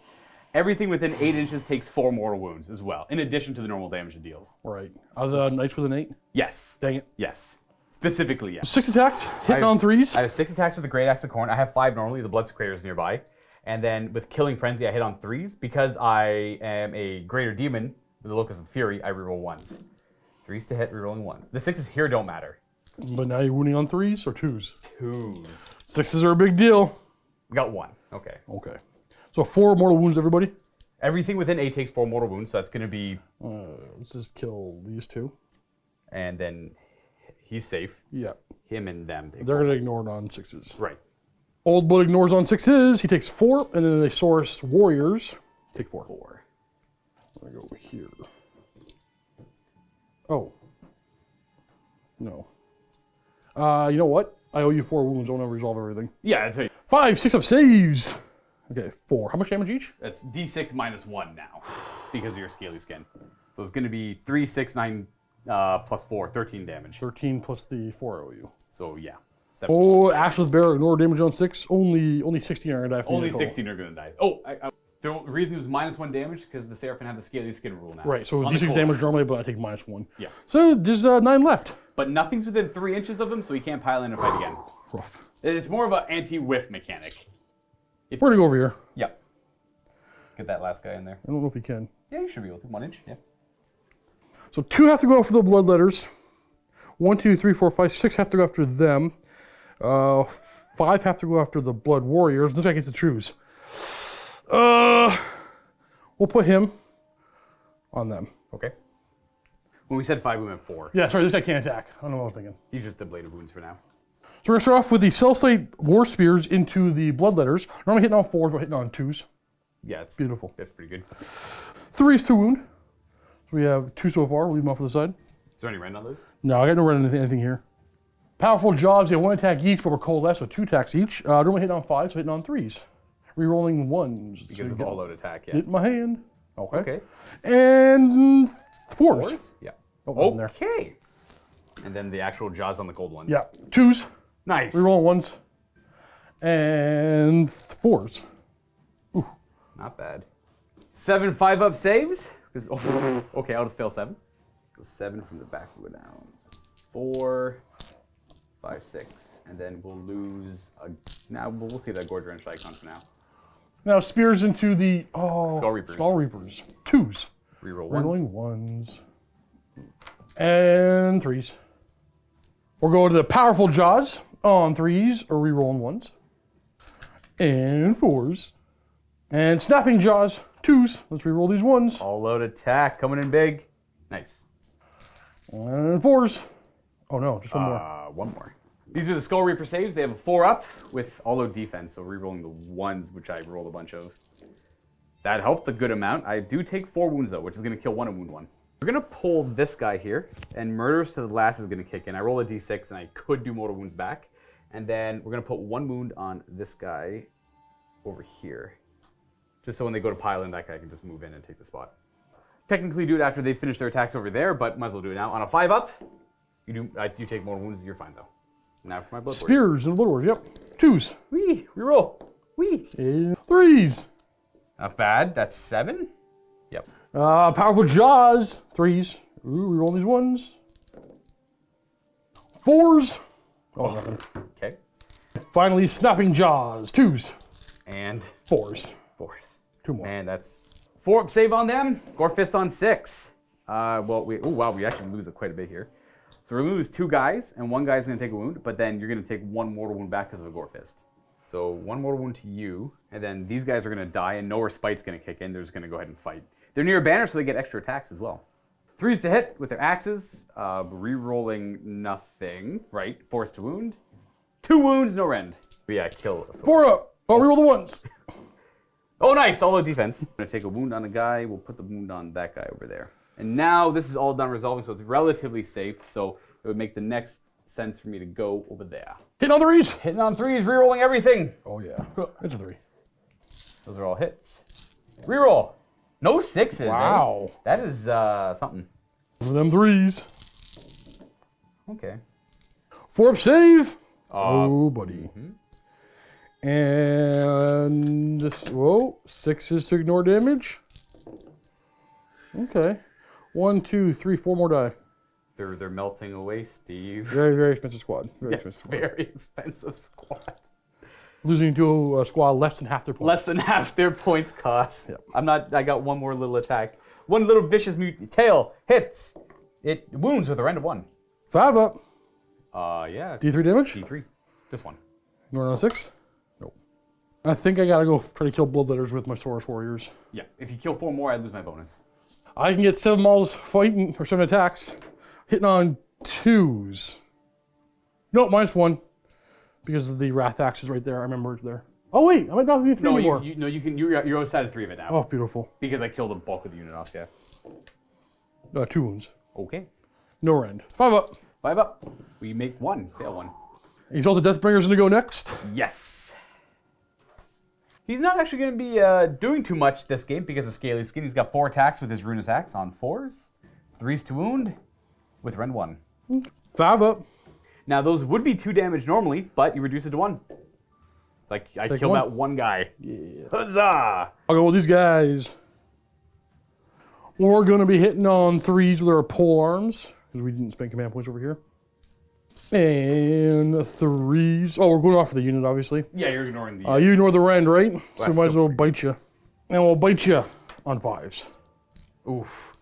everything within 8 inches takes 4 mortal wounds as well, in addition to the normal damage it deals. Right. Are the knights with an 8? Yes. Dang it. Yes. Specifically, yes. 6 attacks, hitting on 3s. I have 6 attacks with the Great Axe of Khorne. I have 5 normally. The Bloodsecrator is nearby. And then with Killing Frenzy, I hit on 3s. Because I am a Greater Demon with the Locus of Fury, I reroll 1s. 3s to hit, rerolling 1s. The 6s here don't matter. But now you're wounding on 3s or 2s? 2s. 6s are a big deal. We got 1. Okay. Okay. So 4 mortal wounds, everybody? Everything within 8 takes 4 mortal wounds, so that's going to be... Let's just kill these 2. And then he's safe. Yeah. Him and them. They're going to ignore it on 6s. Right. Old Blood ignores on 6s. He takes 4, and then the Saurus Warriors take 4. I'm going to go here. Oh. No. You know what? I owe you 4 wounds. I want to resolve everything. Yeah, that's right. 5, 6 up saves. Okay, 4. How much damage each? That's D6 minus 1 now, because of your scaly skin. So it's going to be 3, 6, 9, plus 4, 13 damage. 13 plus the 4 I owe you. So yeah. Oh, Ashless Bear, ignore damage on 6. Only 16 are going to die. Only 16 are going to die. Oh, the reason it was minus 1 damage because the Seraphon have the scaly skin rule now. Right, so it's D6 damage normally, but I take minus 1. Yeah. So there's 9 left. But nothing's within 3 inches of him, so he can't pile in and fight again. Rough. It's more of an anti-whiff mechanic. We're going to go over here. Yep. Get that last guy in there. I don't know if he can. Yeah, you should be able to. 1 inch, yeah. So 2 have to go after the Bloodletters. 1, 2, 3, 4, 5, 6 have to go after them. 5 have to go after the Blood Warriors. This guy gets to choose. We'll put him on them. Okay. When we said 5, we meant 4. Yeah, sorry, this guy can't attack. I don't know what I was thinking. He's just the Blade of Wounds for now. So we're going to start off with the Celestite War Spears into the Bloodletters. Normally hitting on 4s, but hitting on 2s. Yeah, it's beautiful. That's pretty good. 3s to wound. So we have 2 so far. We'll leave them off to the side. Is there any rend on those? No, I got no rend on anything here. Powerful Jaws, they have 1 attack each, but we're coalesced, so 2 attacks each. Normally hitting on 5s, so hitting on 3s. Rerolling 1s. Because of all-out attack, yeah. Hit my hand. Okay. Okay. And 4s. Yeah. Oh, in there. Okay. And then the actual Jaws on the gold ones. Yeah. 2s. Nice. Rerolling 1s. And 4s. Ooh. Not bad. 7 5-up saves. Okay, I'll just fail 7. So 7 from the back, we'll go down. 4, 5, 6. And then we'll lose now we'll see that Gorge Wrench icon for now. Now spears into the Skull Reapers. Skull Reapers. 2s. Reroll ones. Rerolling ones. And threes. We'll go to the powerful jaws on threes or rerolling ones. And fours. And snapping jaws, twos. Let's reroll these ones. All out attack coming in big. Nice. And fours. Oh no, just one more. One more. These are the Skull Reaper saves. They have a 4-up with all out defense, so rerolling the ones, which I rolled a bunch of. That helped a good amount. I do take 4 wounds though, which is going to kill 1 and wound 1. We're going to pull this guy here, and Murders to the Last is going to kick in. I roll a d6, and I could do mortal wounds back. And then we're going to put 1 wound on this guy over here. Just so when they go to pile in, that guy can just move in and take the spot. Technically do it after they finish their attacks over there, but might as well do it now. On a 5-up, you take mortal wounds, you're fine though. Now for my Blood Warriors. Spears and Blood Wars, yep. Twos. Wee, reroll. Wee. And threes. Not bad, that's 7. Yep. Powerful jaws, threes. Ooh, reroll these ones. Fours. Oh, nothing. Okay. Finally, snapping jaws, twos. And Fours. 4s. 2 more. And that's 4-up save on them. Gore Fist on 6. Well, we actually lose quite a bit here. So we're going to lose 2 guys, and 1 guy's going to take a wound, but then you're going to take 1 mortal wound back because of a Gore Fist. So 1 mortal wound to you, and then these guys are going to die, and no Respite's going to kick in. They're just going to go ahead and fight. They're near a banner, so they get extra attacks as well. 3s to hit with their axes, re-rolling nothing, right? 4s to wound. 2 wounds, no rend. But yeah, kill a sword. 4 up. Oh, reroll the ones. Oh, nice, all out defense. I'm going to take a wound on a guy. We'll put the wound on that guy over there. And now this is all done resolving, so it's relatively safe. So it would make the next sense for me to go over there. Hitting on threes. Hitting on 3s, rerolling everything. Oh, yeah. It's a 3. Those are all hits. Reroll. No 6s. Wow. Eh? That is something. For them threes. Okay. 4-up save. Oh, buddy. Mm-hmm. And just, whoa, 6s to ignore damage. Okay. 1, 2, 3, 4 more die. They're melting away, Steve. Very, very expensive squad. Very Yes, expensive squad. very expensive squad. Losing to a squad less than half their points. Less than half their points cost. Yep. I got 1 more little attack. 1 little vicious tail hits. It wounds with a rend of 1. 5 up. Yeah. D3 damage. D3. Just 1. Ignore on 6. Nope. I think I gotta go try to kill bloodletters with my Saurus warriors. Yeah. If you kill 4 more, I lose my bonus. I can get 7 models fighting, or 7 attacks, hitting on 2s. No, -1. Because of the Wrath Axe is right there. I remember it's there. Oh wait, I might not be 3 anymore. You can. You're outside of 3 of it now. Oh, beautiful. Because I killed the bulk of the unit off. Yeah. 2 wounds. Okay. No rend. 5 up. 5 up. We make 1. Fail 1. Exalted Deathbringer's gonna go next. Yes. He's not actually going to be doing too much this game because of Scaly Skin. He's got 4 attacks with his Runus Axe on 4s. 3s to wound with rend 1. 5 up. Now those would be 2 damage normally, but you reduce it to 1. It's like I Take killed 1. that 1 guy. Yeah. Huzzah! I'll go with these guys. We're gonna be hitting on 3s with our pole arms, because we didn't spend command points over here. And 3s. Oh, we're going off for the unit, obviously. Yeah, you're ignoring the... You ignore the rend, right? So That's might as the- well bite you. And we'll bite you on 5s. Oof.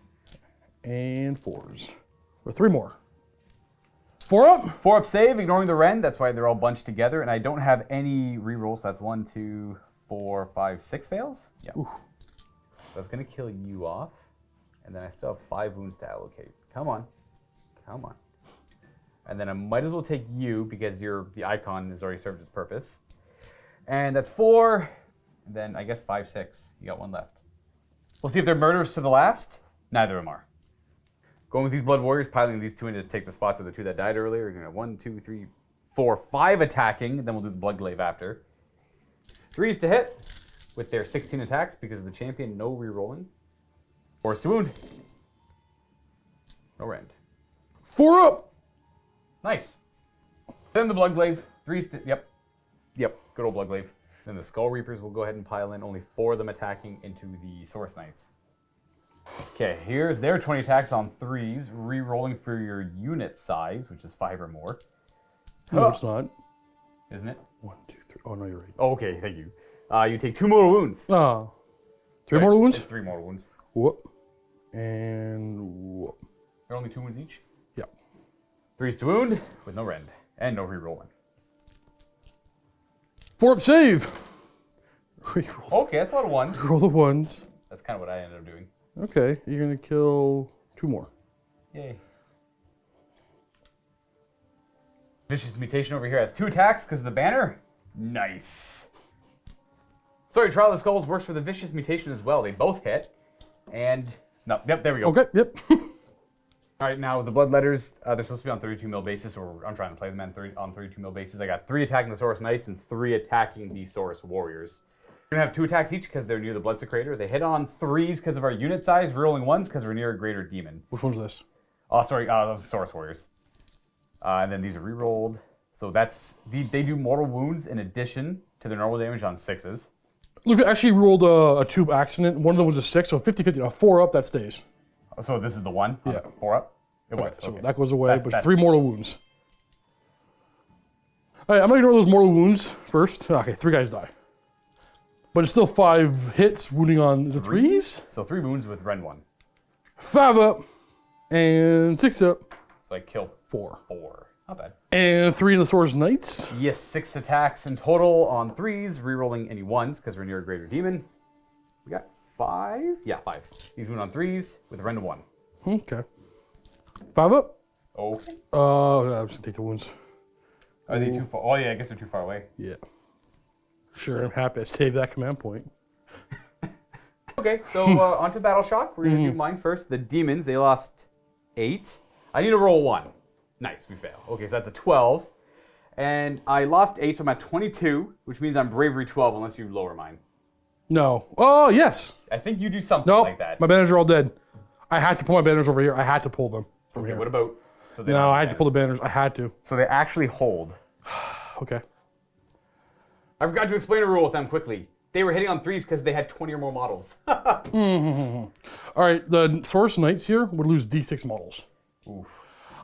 And 4s. Or 3 more. 4 up. 4 up save, ignoring the rend. That's why they're all bunched together. And I don't have any rerolls. So that's 1, 2, 4, 5, 6 fails. Yeah. Ooh. That's going to kill you off. And then I still have 5 wounds to allocate. Come on. Come on. And then I might as well take you because the icon has already served its purpose. And that's 4. And then I guess 5, 6. You got 1 left. We'll see if they're murderers to the last. Neither of them are. Going with these Blood Warriors, piling these 2 in to take the spots of the 2 that died earlier. You're going to have 1, 2, 3, 4, 5 attacking. Then we'll do the Blood Glaive after. 3s to hit with their 16 attacks because of the champion, no rerolling. 4s to wound. No rend. 4 up. Nice. Then the Blood Glaive. 3s to... Yep. Yep. Good old Blood Glaive. Then the Skull Reapers will go ahead and pile in. Only 4 of them attacking into the Saurus Knights. Okay, here's their 20 attacks on 3s. Re-rolling for your unit size, which is 5 or more. No, it's not. Isn't it? 1, 2, 3. Oh, no, you're right. Oh, okay, thank you. You take 2 mortal wounds. Oh. 3 Right, mortal wounds? It's 3 mortal wounds. Whoop. And They're only 2 wounds each. yep. 3s to wound with no rend and no rerolling. 4-up save. Reroll, Okay, that's a lot of ones. roll the ones. That's kind of what I ended up doing. Okay, you're gonna kill 2 more. Yay. Vicious Mutation over here has 2 attacks because of the banner. Nice. Sorry, Trial of the Skulls works for the Vicious Mutation as well. They both hit. And, no, yep, there we go. Okay, yep. All right, now the blood letters, they're supposed to be on 32 mil basis, or I'm trying to play them on 32 mil basis. I got 3 attacking the Saurus Knights and 3 attacking the Saurus Warriors. We're gonna have 2 attacks each because they're near the Bloodsecrator. They hit on 3s because of our unit size, rerolling 1s because we're near a greater demon. Which one's this? Oh, sorry, those are Saurus Warriors. And then these are rerolled. So that's, they do mortal wounds in addition to their normal damage on 6s. Luka actually rolled a 2 accident. One of them was a 6, so 50-50. A 4-up, that stays. So this is the one? Yeah. 4-up? It Okay, was. so Okay. that goes away, That's- but it's that's- 3 mortal wounds. All right, I'm gonna ignore those mortal wounds first. Okay, 3 guys die. But it's still 5 hits, wounding on, is it 3s? So 3 wounds with Rend 1. 5 up, and 6 up, So I kill 4. 4. Not bad. And 3 in the Saurus Knights. Yes, 6 attacks in total on 3s, rerolling any 1s because we're near a greater demon. We got 5? Yeah, 5. These wound on 3s with a Rend 1. Okay. 5 up. Okay. I'm just gonna take the wounds. Are they too far? Oh, yeah, I guess they're too far away. Yeah. Sure, I'm happy I saved that command point. Okay, so on to Battle Shock. We're going to do mine first. The demons, they lost 8. I need to roll 1. Nice, we fail. Okay, so that's a 12. And I lost 8, so I'm at 22, which means I'm Bravery 12 unless you lower mine. No. Oh, yes. I think you do something Nope. like that. My banners are all dead. I had to pull my banners over here. I had to pull them from Okay, here. what about... So they No, don't I had to have pull the banners. I had to. So they actually hold. Okay. I forgot to explain a rule with them quickly. They were hitting on 3s because they had 20 or more models. All right, the Saurus Knights here would lose D6 models. Oof.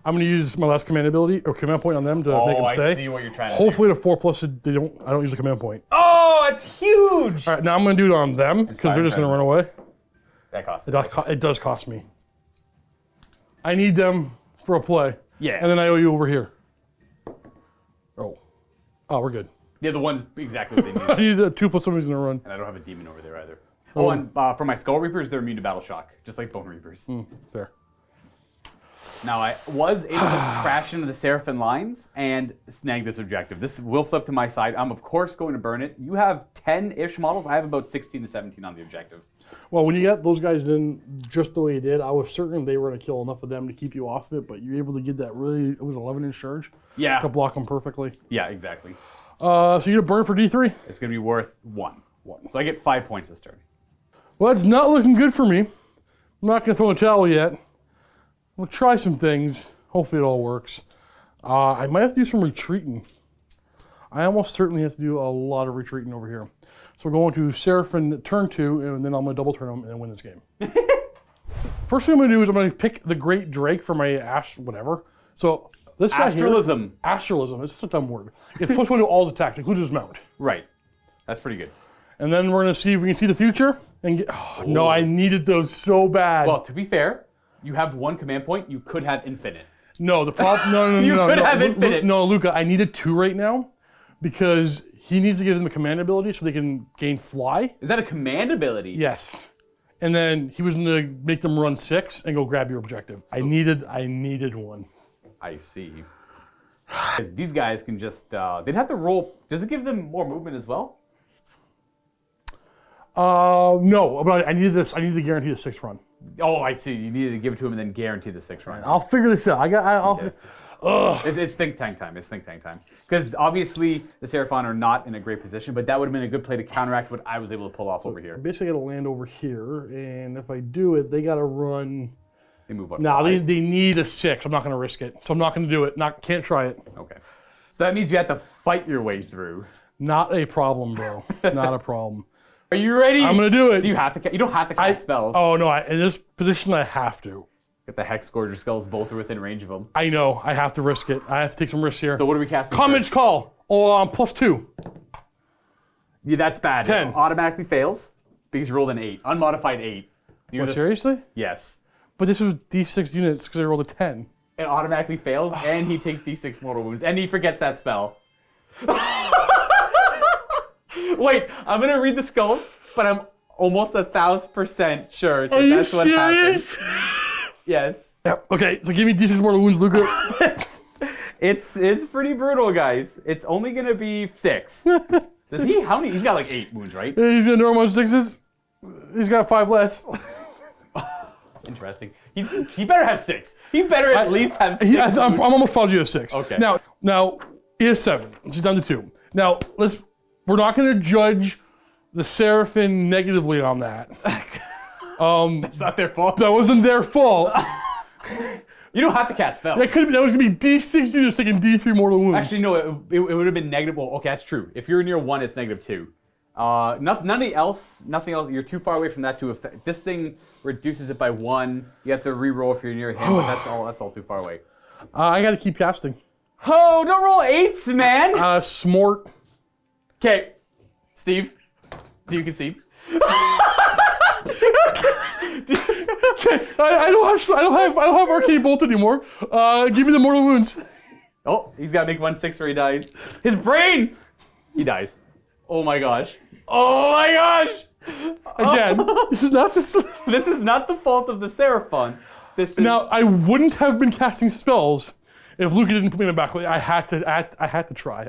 I'm going to use my last command ability or command point on them to make them stay. I see what you're trying to Hopefully, the 4+ I don't use the command point. Oh, it's huge! All right, now I'm going to do it on them because they're just going to run away. That costs It does cost me. I need them for a play. Yeah. And then I owe you over here. Oh, we're good. Yeah, the one's exactly what they I need. need a 2+ somebody's going to run. And I don't have a demon over there either. Oh, and for my Skull Reapers, they're immune to Battle Shock, just like Bone Reapers. Fair. Now, I was able to crash into the Seraphon lines and snag this objective. This will flip to my side. I'm, of course, going to burn it. You have 10-ish models. I have about 16 to 17 on the objective. Well, when you got those guys in just the way you did, I was certain they were going to kill enough of them to keep you off of it, but you were able to get that really, it was 11-inch charge Yeah. to block them perfectly. Yeah, exactly. So you get a burn for D3? It's going to be worth 1. 1. So I get 5 points this turn. Well, it's not looking good for me. I'm not going to throw a towel yet. We'll try some things. Hopefully it all works. I might have to do some retreating. I almost certainly have to do a lot of retreating over here. So we're going to Seraphon turn 2, and then I'm going to double turn them and win this game. First thing I'm going to do is I'm going to pick the Great Drake for my whatever. So this guy Astralism. here... Astralism. It's such a dumb word. It's supposed to do all his attacks, including his mount. Right. That's pretty good. And then we're going to see if we can see the future. And get, no, I needed those so bad. Well, to be fair, you have 1 command point. You could have infinite. No, the problem. No. You could have infinite. No, Luka, I needed 2 right now because he needs to give them a command ability so they can gain fly. Is that a command ability? Yes, and then he was going to make them run 6 and go grab your objective. I needed 1. I see. 'Cause these guys can just. They'd have to roll. Does it give them more movement as well? No, but I needed this. I needed to guarantee the 6 run. Oh, I see. You needed to give it to him and then guarantee the 6 run. I'll figure this out. It's think tank time. It's think tank time. Because obviously the Seraphon are not in a great position, but that would have been a good play to counteract what I was able to pull off over here. Basically, I got to land over here, and if I do it, they got to run. They move up. No, they need a 6. I'm not going to risk it, so I'm not going to do it. Can't try it. Okay. So that means you have to fight your way through. Not a problem, bro. Not a problem. Are you ready? I'm going to do it. Do you have to? You don't have to cast spells. Oh, no. In this position, I have to. Get the HEXGORGER skulls. Both are within range of them. I know. I have to risk it. I have to take some risks here. So what are we casting? Comments first? call. Oh, +2. Yeah, that's bad. 10. It automatically fails because you rolled an 8. Unmodified 8. What, seriously? Yes. But this was D6 units because I rolled a 10. It automatically fails, and he takes D6 mortal wounds, and he forgets that spell. Wait, I'm gonna read the skulls, but I'm almost 1,000% sure that that's what happens. Yes. Yep. Okay, so give me D6 mortal wounds, Luka. It's pretty brutal, guys. It's only gonna be 6. Does he? How many? He's got like 8 wounds, right? He's gonna normal 6s. He's got 5 less. Interesting. He better have 6. He better at least have 6. I'm almost positive you have 6. Okay. Now he has 7. She's down to 2. Now we're not gonna judge the Seraphon negatively on that. It's not their fault. That wasn't their fault. You don't have to cast spells. That was gonna be D6 units taking D3 mortal wounds. Actually, no. It would have been negative. Well, okay, that's true. If you're near 1, it's -2. Nothing else. You're too far away from that to affect. This thing reduces it by 1. You have to re-roll if you're near him, but that's all too far away. I gotta keep casting. Oh, don't roll 8s, man. Smort. Okay, Steve, do you concede? I don't have arcane bolt anymore. Give me the mortal wounds. Oh, he's got to make 1/6 or he dies. His brain. He dies. Oh my gosh. Oh my gosh. Again, this is not this. This is not the fault of the Seraphon. This is. Now I wouldn't have been casting spells if Luka didn't put me in the back. I had to try.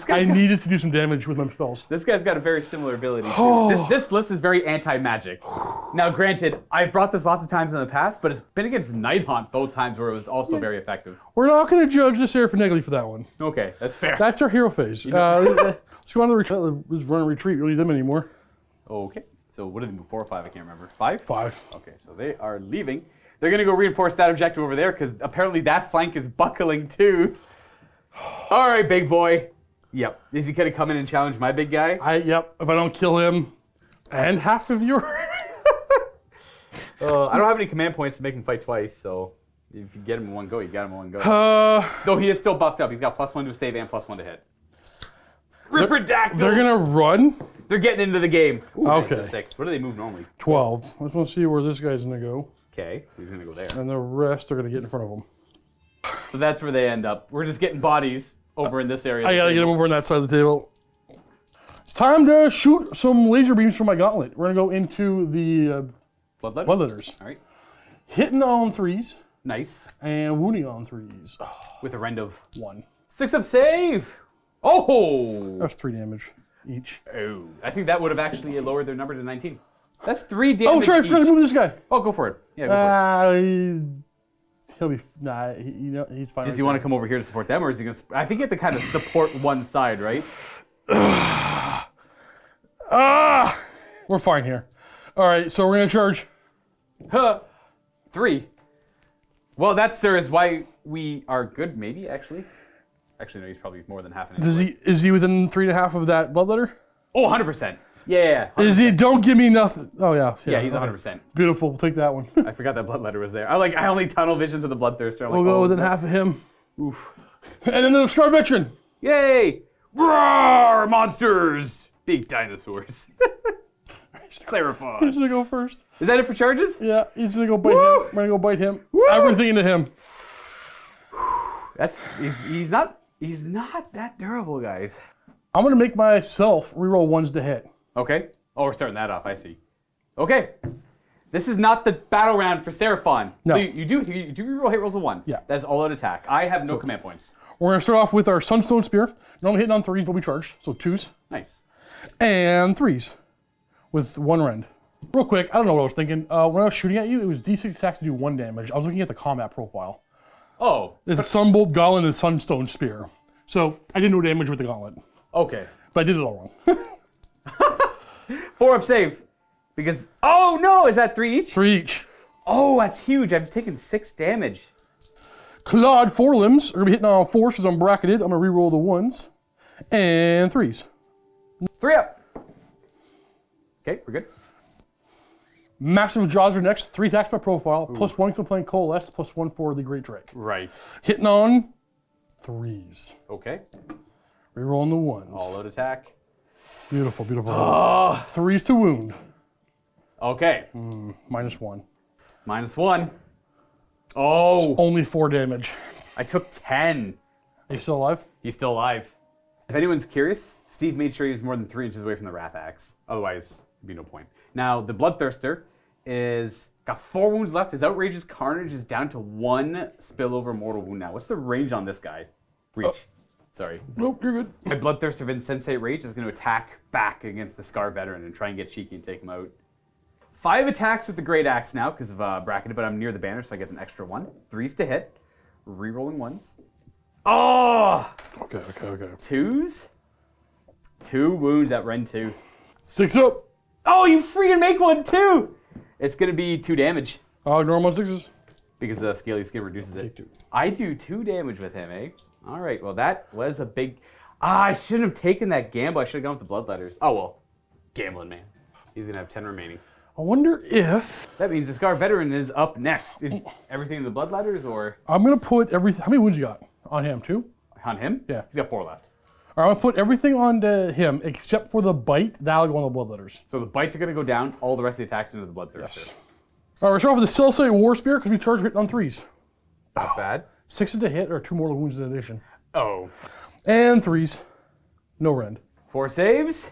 I needed to do some damage with my spells. This guy's got a very similar ability too. This list is very anti-magic. Now, granted, I've brought this lots of times in the past, but it's been against Nighthaunt both times where it was also very effective. We're not going to judge the Seraphon negatively for that one. Okay, that's fair. That's our hero phase. Let's go on to the retreat. Let's run a retreat. Really them anymore. Okay. So what did they move? 4 or 5? I can't remember. 5? 5. Okay, so they are leaving. They're going to go reinforce that objective over there because apparently that flank is buckling too. All right, big boy. Yep. Is he going to come in and challenge my big guy? Yep. If I don't kill him, and half of your. I don't have any command points to make him fight twice, so if you get him in one go, you got him in one go. Though he is still buffed up. He's got +1 to save and +1 to hit. Riperdactyl! They're going to run? They're getting into the game. Ooh, Okay. Nice, 6. What do they move normally? 12. I just want to see where this guy's going to go. Okay, so he's going to go there. And the rest are going to get in front of him. So that's where they end up. We're just getting bodies over in this area. I got to get him over on that side of the table. It's time to shoot some laser beams from my gauntlet. We're going to go into the Bloodletters. All right. Hitting on 3s. Nice. And wounding on 3s. With a rend of 1. 6-up save. Oh! That's 3 damage each. Oh. I think that would have actually lowered their number to 19. That's 3 damage. Oh, sorry, I forgot to move this guy. Oh, go for it. Yeah, go for it. He'll be. Nah, he's fine. Does he want to come over here to support them, or is he going to? I think you have to kind of support one side, right? We're fine here. All right, so we're gonna charge. 3. Well, that, sir, is why we are good. Maybe actually. Actually, no. He's probably more than half an inch. Is he within 3.5 of that bloodletter? Oh, 100%. Yeah. 100%. Is he? Don't give me nothing. Oh yeah. Yeah, he's 100%. Beautiful. We'll take that one. I forgot that bloodletter was there. I only tunnel vision to the bloodthirster. We'll go within half of him. Oof. And then the Scar Veteran. Yay! Roar! Monsters! Big dinosaurs. Seraphon. He's gonna go first. Is that it for charges? Yeah, he's gonna go bite him. We're gonna go bite him. Woo! Everything into him. He's not that durable, guys. I'm gonna make myself reroll 1s to hit. Okay. Oh, we're starting that off. I see. Okay. This is not the battle round for Seraphon. No. So you do reroll hit rolls of 1. Yeah. That's all out attack. I have no command points. We're gonna start off with our Sunstone Spear. Normally hitting on 3s, but we charge. So 2s. Nice. And 3s. With 1 rend. Real quick, I don't know what I was thinking. When I was shooting at you, it was D6 attacks to do 1 damage. I was looking at the combat profile. Oh. It's Sunbolt, Gauntlet, and Sunstone Spear. So I didn't do damage with the Gauntlet. Okay. But I did it all wrong. 4-up save. Because, oh no, is that 3 each? 3 each. Oh, that's huge. I've taken 6 damage. Clawed forelimbs are going to be hitting on 4s because I'm bracketed. I'm going to reroll the 1s. And 3s. 3-up. Okay, we're good. Massive Jaws are next. 3 attacks by profile. Ooh. +1 for playing Coalesce. +1 for the Great Drake. Right. Hitting on 3s. Okay. Rerolling the 1s. All out attack. Beautiful, beautiful. 3s to wound. Okay. -1. -1. Oh, Only 4 damage. I took 10. Are you still alive? He's still alive. If anyone's curious, Steve made sure he was more than 3 inches away from the Wrath Axe. Otherwise, there'd be no point. Now, the Bloodthirster is got 4 wounds left. His Outrageous Carnage is down to 1 spillover mortal wound now. What's the range on this guy? Reach. Sorry. Nope, you're good. My Bloodthirster of Insensate Rage is going to attack back against the Scar Veteran and try and get cheeky and take him out. 5 attacks with the Great Axe now because of bracketed, but I'm near the banner, so I get an extra 1. 3s to hit. Rerolling 1s. Oh! Okay. 2s. 2 wounds at Ren 2. 6 up. Oh, you freaking make 1 too! It's going to be 2 damage Normal 6s. because the Scaly Skin reduces it. Take 2. I do 2 damage with him, eh? All right, well, that was a big... I shouldn't have taken that gamble. I should have gone with the Bloodletters. Oh, well. Gambling, man. He's going to have 10 remaining. I wonder if... That means the Scar Veteran is up next. Is everything in the Bloodletters or I'm going to put everything... How many wounds you got? On him, 2? on him? Yeah. He's got 4 left. All right, I'm going to put everything onto him except for the bite. That'll go on the Bloodletters. So the bites are going to go down. All the rest of the attacks into the Bloodthirster. Yes. All right, we're starting off with the Celestite War Spear because we charge hitting on 3s. Not bad. 6s to hit or 2 mortal wounds in addition. Oh. And 3s. No rend. 4 saves.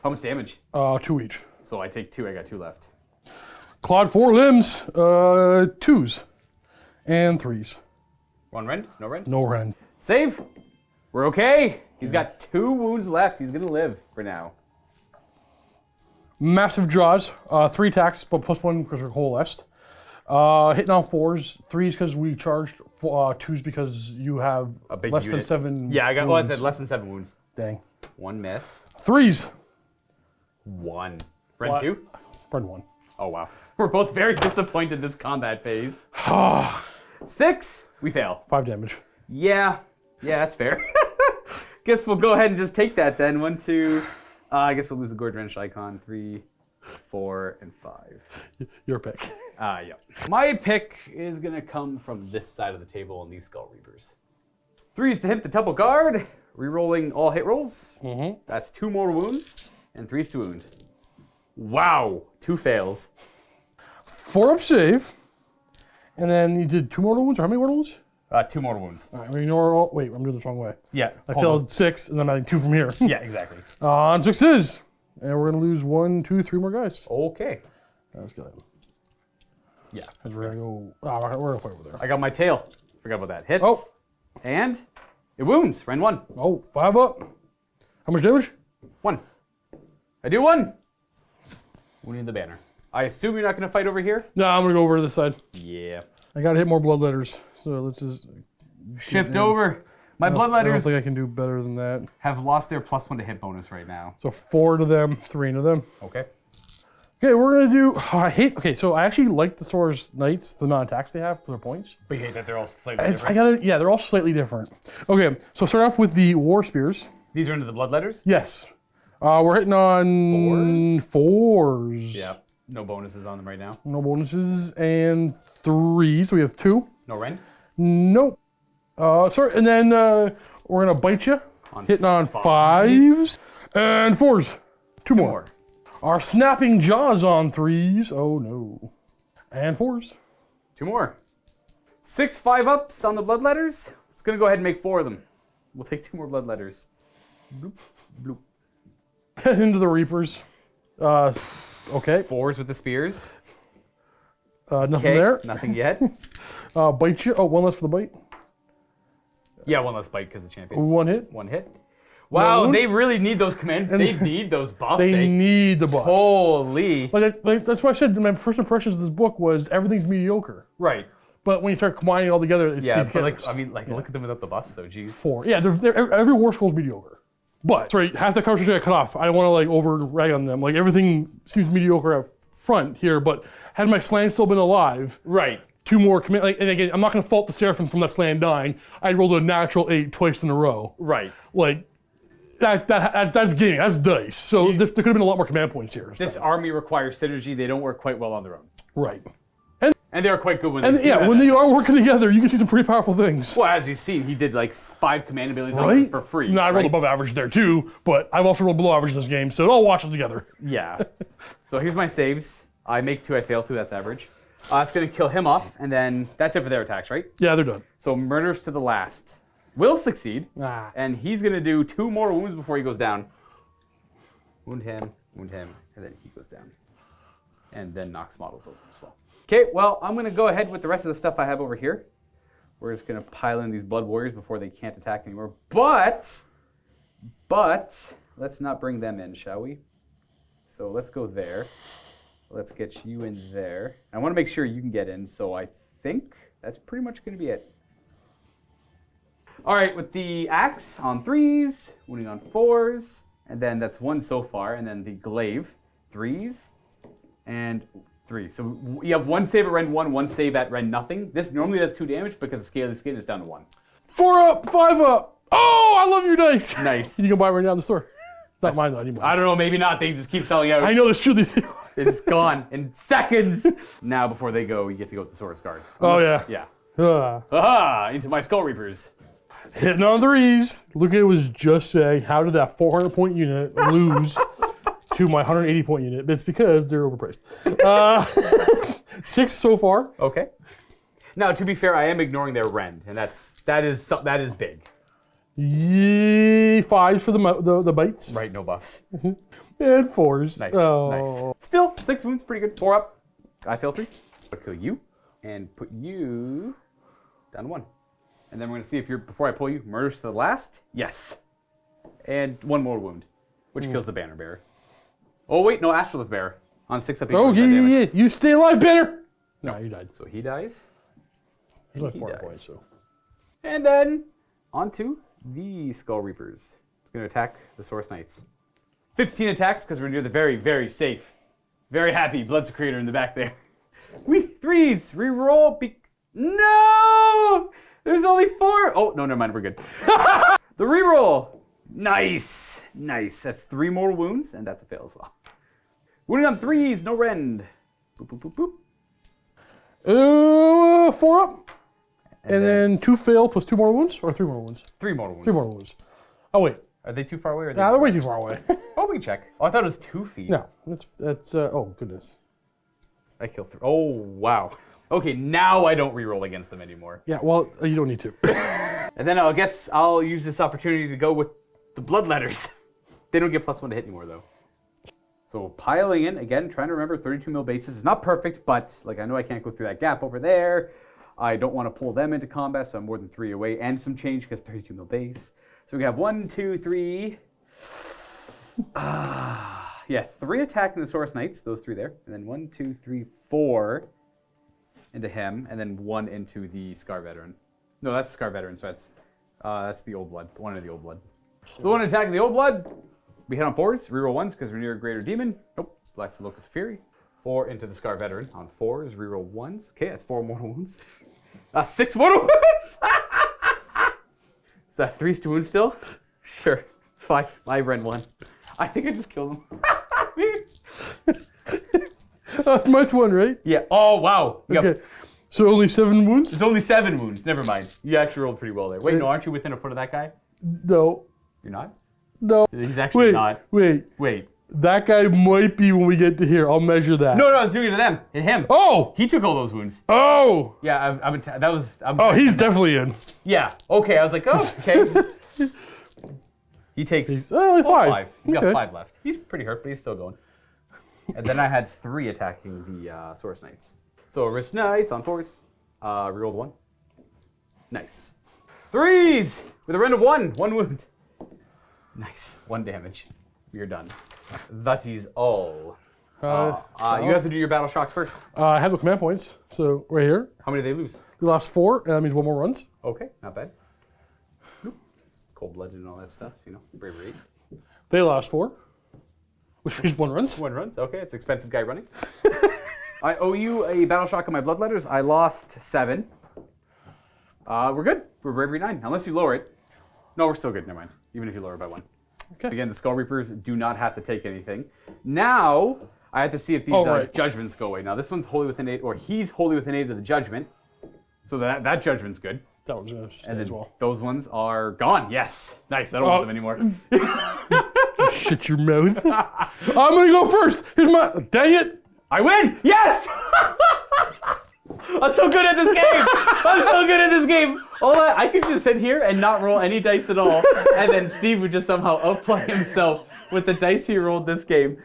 How much damage? 2 each. So I take 2. I got 2 left. Clawed 4 limbs. 2s. And 3s. 1 rend? No rend? No rend. Save. We're okay. He's got 2 wounds left. He's going to live for now. Massive Jaws. 3 attacks, but +1 because we're coalesced. Hitting on 4s. 3s because we charged. 2s because you have A big less unit. than 7 Yeah, I got wounds. less than 7 wounds. Dang. 1 miss. 3s. 1. Rend What? 2? Pardon 1. Oh, wow. We're both very disappointed this combat phase. 6. We fail. 5 damage. Yeah, that's fair. Guess we'll go ahead and just take that then. 1, 2. I guess we'll lose the Gorge Wrench icon. 3, 4, and 5. Your pick. Yeah. My pick is going to come from this side of the table and these Skull Reapers. 3s to hit the Temple Guard. Rerolling all hit rolls. That's 2 more wounds. And 3s to wound. Wow. 2 fails. 4 up save. And then you did 2 mortal wounds, or how many mortal wounds? 2 mortal wounds. All right, ignore all. Wait, I'm doing this wrong way. Yeah. I failed 6, and then I did 2 from here. Yeah, exactly. On 6s. And we're going to lose 1, 2, 3 more guys. Okay. That's good. Yeah. Because we're going to go. We're going to fight over there. I got my tail. Forgot about that. Hits. Oh. And it wounds. Rend 1. Oh, 5 up. How much damage? 1. I do 1. We need the banner. I assume you're not going to fight over here? No, I'm going to go over to this side. Yeah. I got to hit more bloodletters. So let's just. Shift over. My I don't bloodletters think I can do better than that. have lost their +1 to hit bonus right now. So 4 to them, 3 to them. Okay. Okay, we're going to do. Okay, so I actually like the Saurus Knights, the amount of attacks they have for their points. But you hate that they're all slightly Yeah, they're all slightly different. Okay, so start off with the War Spears. These are into the bloodletters? Yes. We're hitting on 4s. Yeah. No bonuses on them right now. No bonuses. And 3s. So we have 2. No rend? Nope. Sorry, and then we're going to bite you. Hitting on 5s. And 4s. 2 more. Our Snapping Jaws on 3s. Oh no. And 4s. 2 more. 6 5-ups on the bloodletters. It's going to go ahead and make 4 of them. We'll take 2 more bloodletters. Bloop, bloop. Head into the Reapers. Okay. 4s with the spears. Nothing there. Nothing yet. Bite you. Oh, 1 less for the bite. Yeah, 1 less bite because the champion. 1 hit. 1 hit. Wow, No. they really need those commands. They need those buffs. They need the buffs. Holy. That's why I said my first impressions of this book was everything's mediocre. Right. But when you start combining it all together, it's Yeah, good but hitters. look at them without the buffs though, geez. 4. Yeah, every war scroll is mediocre. But sorry, half the cartridge got cut off. I don't want to over rag on them. Like everything seems mediocre up front here, but had my slant still been alive, Right. 2 more command. And again, I'm not going to fault the Seraphon from that slant dying. I rolled a natural 8 twice in a row. Right. Like that's gaming. That's dice. So there could have been a lot more command points here. This army requires synergy. They don't work quite well on their own. Right. And they are quite good when And they do yeah, that. when they are working together, you can see some pretty powerful things. Well, as you've seen, he did like 5 command abilities on Right? them for free. No, I rolled right? above average there too, but I've also rolled below average in this game, so it all washes together. Yeah. So here's my saves. I make 2, I fail 2, that's average. That's going to kill him off, and then that's it for their attacks, right? Yeah, they're done. So murders to the last will succeed, Ah. and he's going to do 2 more wounds before he goes down. Wound him, and then he goes down. And then knocks models over as well. Okay, well, I'm going to go ahead with the rest of the stuff I have over here. We're just going to pile in these Blood Warriors before they can't attack anymore. But, let's not bring them in, shall we? So let's go there. Let's get you in there. I want to make sure you can get in, so I think that's pretty much going to be it. All right, with the axe on 3s, wounding on 4s, and then that's 1 so far, and then the glaive, 3s, and 3. So you have 1 save at Rend 1, 1 save at Rend nothing. This normally does 2 damage because the scaly skin is down to 1. 4 up, 5 up. Oh, I love your dice. Nice. You can buy right now in the store. Not mine though anymore. I don't know, maybe not. They just keep selling out. I know this truly. It's gone in seconds. Now, before they go, you get to go with the Saurus guard. Oh yeah. Yeah. Ah. Aha! Into my Skull Reapers. Hitting on 3s. Luka was just saying, how did that 400-point unit lose to my 180-point unit? It's because they're overpriced. 6 so far. Okay. Now, to be fair, I am ignoring their rend, and that is big. Yee, 5s for the bites. Right, no buffs. And 4s. Nice, Oh. nice. Still, 6 wounds, pretty good. 4 up. I fail 3. I'll kill you, and put you down to 1. And then we're going to see if before I pull you, murders to the last. Yes. And 1 more wound, which kills the banner bearer. Oh, wait, no, Astrolith bearer. On 6 up. Oh, yeah. You stay alive, banner. No, you died. So he dies. He's like he 4 dies. points, so. And then, onto the Skull Reapers. It's going to attack the Saurus Knights. 15 attacks, because we're near the very, very safe, very happy Bloodsecretor in the back there. 3s, reroll. No! There's only 4. Oh, no, never mind, we're good. The reroll. Nice. Nice. That's 3 more wounds, and that's a fail as well. Wounding on 3s, no rend. Boop, boop, boop, boop. 4 up. And then 2 fail plus 2 more wounds? Or 3 more wounds? 3 more wounds. 3 more wounds. Oh, wait. Are they too far away? Or Nah, they're way too far away. Oh, we can check. Oh, I thought it was 2 feet. No, that's oh, goodness. I killed 3. Oh, wow. Okay, now I don't reroll against them anymore. Yeah, well, you don't need to. And then I guess I'll use this opportunity to go with the Bloodletters. They don't get +1 to hit anymore, though. So piling in, again, trying to remember 32 mil bases. It's not perfect, but like I know I can't go through that gap over there. I don't want to pull them into combat, so I'm more than 3 away, and some change because 32 mil base. So we have 1, 2, 3. Yeah, 3 attacking the Saurus Knights, those 3 there. And then 1, 2, 3, 4 into him, and then 1 into the Scar Veteran. No, that's the Scar Veteran, so that's the Old Blood, one of the Old Blood. The one attacking the Old Blood, we hit on 4s, reroll 1s because we're near a Greater Demon. Nope, that's the Locust Fury. 4 into the Scar Veteran on 4s, reroll 1s. Okay, that's 4 mortal wounds. 6 mortal wounds! Is that 3 to wound still? Sure. 5. I ran 1. I think I just killed him. That's minus 1, right? Yeah. Oh, wow. Okay. So only 7 wounds? It's only 7 wounds. Never mind. You actually rolled pretty well there. Wait, no, aren't you within a foot of that guy? No. You're not? No. He's actually Wait, not. Wait. That guy might be when we get to here. I'll measure that. No, I was doing it to them. And him. Oh! He took all those wounds. Oh! Yeah, Oh, he's definitely in. Yeah. Okay, I was like, oh, okay. He takes only 5. He's got Okay. 5 left. He's pretty hurt, but he's still going. And then I had 3 attacking the Saurus Knights. So Saurus Knights on 4s. Rerolled 1. Nice. 3s! With a rend of 1. 1 wound. Nice. 1 damage. You're done. That is all. You have to do your battle shocks first. I have the command points. So right here. How many do they lose? The last 4, and that means 1 more runs. Okay, not bad. Cold-blooded and all that stuff, bravery. They last 4, which means 1 runs. 1 runs, okay, it's an expensive guy running. I owe you a battle shock on my Bloodletters. I lost 7. We're good. We're bravery 9, unless you lower it. No, we're still good, never mind. Even if you lower it by 1. Okay. Again, the Skull Reapers do not have to take anything. Now, I have to see if these right. judgments go away. Now, this one's wholly within 8, or he's wholly within 8 of the judgment. So that judgment's good. That one's going to stay And as then well. those ones are gone. Yes. Nice. I don't want them anymore. Shut your mouth. I'm going to go first. Here's my... Dang it. I win. Yes. I'm so good at this game. I'm so good at this game. I could just sit here and not roll any dice at all, and then Steve would just somehow outplay himself with the dice he rolled this game.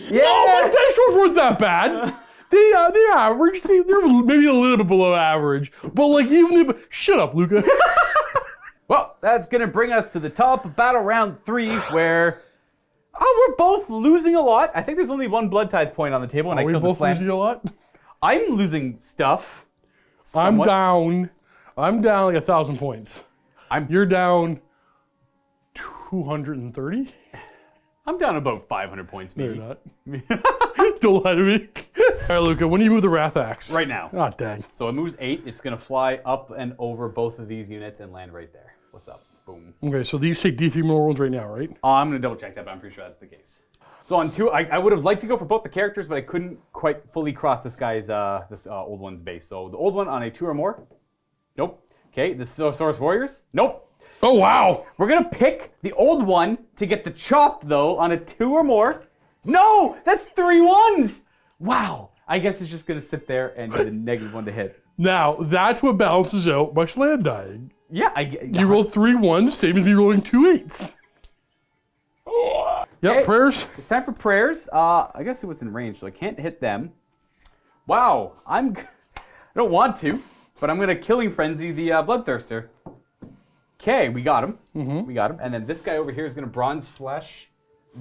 Yeah. Oh, my dice rolls weren't that bad. The average, they're maybe a little bit below average, but like even shut up, Luka. Well, that's gonna bring us to the top of battle round 3, where we're both losing a lot. I think there's only one blood tithe point on the table, and I Are we killed the both slam. losing a lot? I'm losing stuff. I'm somewhat. down like 1,000 points. You're down 230. I'm down about 500 points, No, maybe. you're not. Don't lie to me. All right, Luka, when do you move the Wrath Axe? Right now. Oh, dang. So it moves 8. It's gonna fly up and over both of these units and land right there. What's up? Boom. Okay, so these take D3 more wounds right now, right? I'm gonna double check that, but I'm pretty sure that's the case. So on 2, I would have liked to go for both the characters, but I couldn't quite fully cross this guy's old one's base. So the old one on a 2 or more. Nope. Okay, the Saurus Warriors. Nope. Oh, wow. We're gonna pick the old one to get the chop though on a 2 or more. No, that's 3 1s. Wow. I guess it's just gonna sit there and get a -1 to hit. Now, that's what balances out my slam dying. Yeah, You rolled 3 1s, same as me rolling 2 8s. Yep, Okay. prayers. It's time for prayers. I gotta see what's in range, so I can't hit them. Wow, I don't want to, but I'm gonna Killing Frenzy the Bloodthirster. Okay, we got him. We got him. And then this guy over here is gonna Bronze Flesh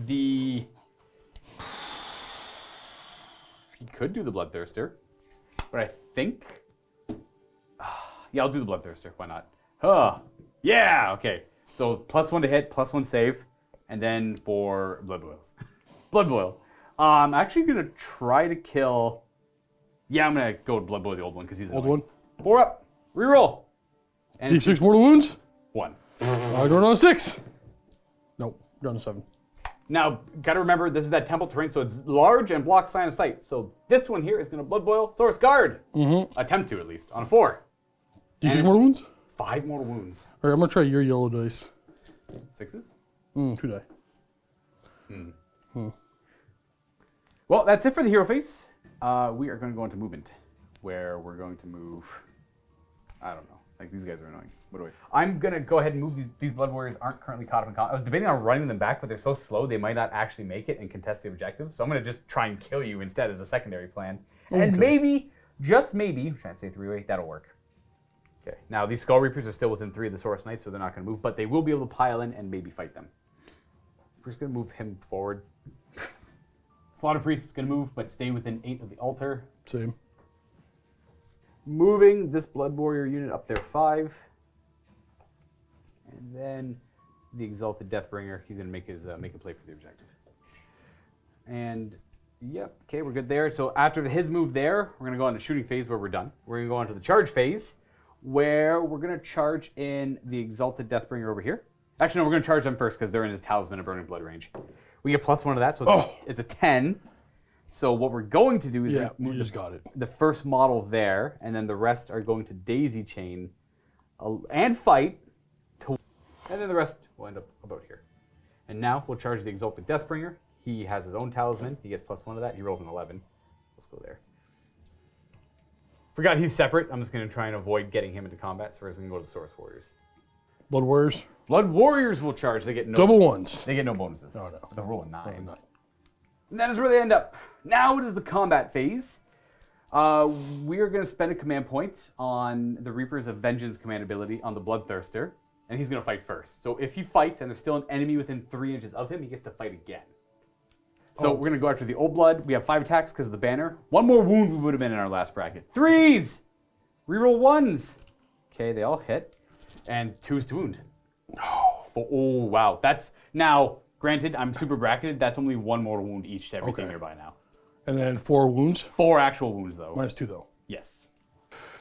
the... He could do the Bloodthirster, but I think... Yeah, I'll do the Bloodthirster. Why not? Yeah, okay. So +1 to hit, +1 save. And then for Blood Boils. Blood Boil. I'm actually going to try to kill... Yeah, I'm going to go with Blood Boil, the old one, because he's Old annoying. one. 4 up. Reroll. And D6 mortal wounds. 1. Going on 6. Nope, down to 7. Now, got to remember, this is that temple terrain, so it's large and blocks line of sight. So this one here is going to Blood Boil Saurus Guard. Attempt to, at least, on a 4. D6 And- mortal wounds. 5 mortal wounds. All right, I'm going to try your yellow dice. 6s? 2 die. Well, that's it for the hero phase. We are going to go into movement, where we're going to move... I don't know. Like, these guys are annoying. What do I'm going to go ahead and move these Blood Warriors aren't currently caught up in combat. I was debating on running them back, but they're so slow they might not actually make it and contest the objective. So I'm going to just try and kill you instead as a secondary plan. And maybe, just maybe, I'm trying to say 3-way, that'll work. Okay. Now, these Skull Reapers are still within 3 of the Saurus Knights, so they're not going to move, but they will be able to pile in and maybe fight them. We're just going to move him forward. Slaughterpriest is going to move, but stay within 8 of the altar. Same. Moving this Blood Warrior unit up there 5. And then the Exalted Deathbringer, he's going to make his make a play for the objective. And, yep, okay, we're good there. So after his move there, we're going to go on to shooting phase where we're done. We're going to go on to the charge phase, where we're going to charge in the Exalted Deathbringer over here. Actually, no, we're going to charge them first because they're in his Talisman of Burning Blood range. We get +1 to that, so it's a 10. So what we're going to do is Yeah, move you just got it. the first model there, and then the rest are going to daisy chain and fight, and then the rest will end up about here. And now we'll charge the Exalted Deathbringer. He has his own Talisman. He gets +1 to that. He rolls an 11. Let's go there. Forgot he's separate. I'm just going to try and avoid getting him into combat, so we're just going to go to the Saurus Warriors. Blood Warriors. Blood Warriors will charge. They get no Double ones. They get no bonuses. Oh, no. But they'll roll a 9. 9. And that is where they end up. Now it is the combat phase. We are going to spend a command point on the Reapers of Vengeance command ability on the Bloodthirster, and he's going to fight first. So if he fights and there's still an enemy within 3 inches of him, he gets to fight again. So we're going to go after the Old Blood. We have 5 attacks because of the banner. 1 more wound we would have been in our last bracket. 3s! Reroll 1s. Okay, they all hit. And 2s to wound. No. Oh, wow. That's... Now, granted, I'm super bracketed. That's only 1 mortal wound each to everything nearby now. And then 4 wounds. 4 actual wounds, though. -2, though. Yes.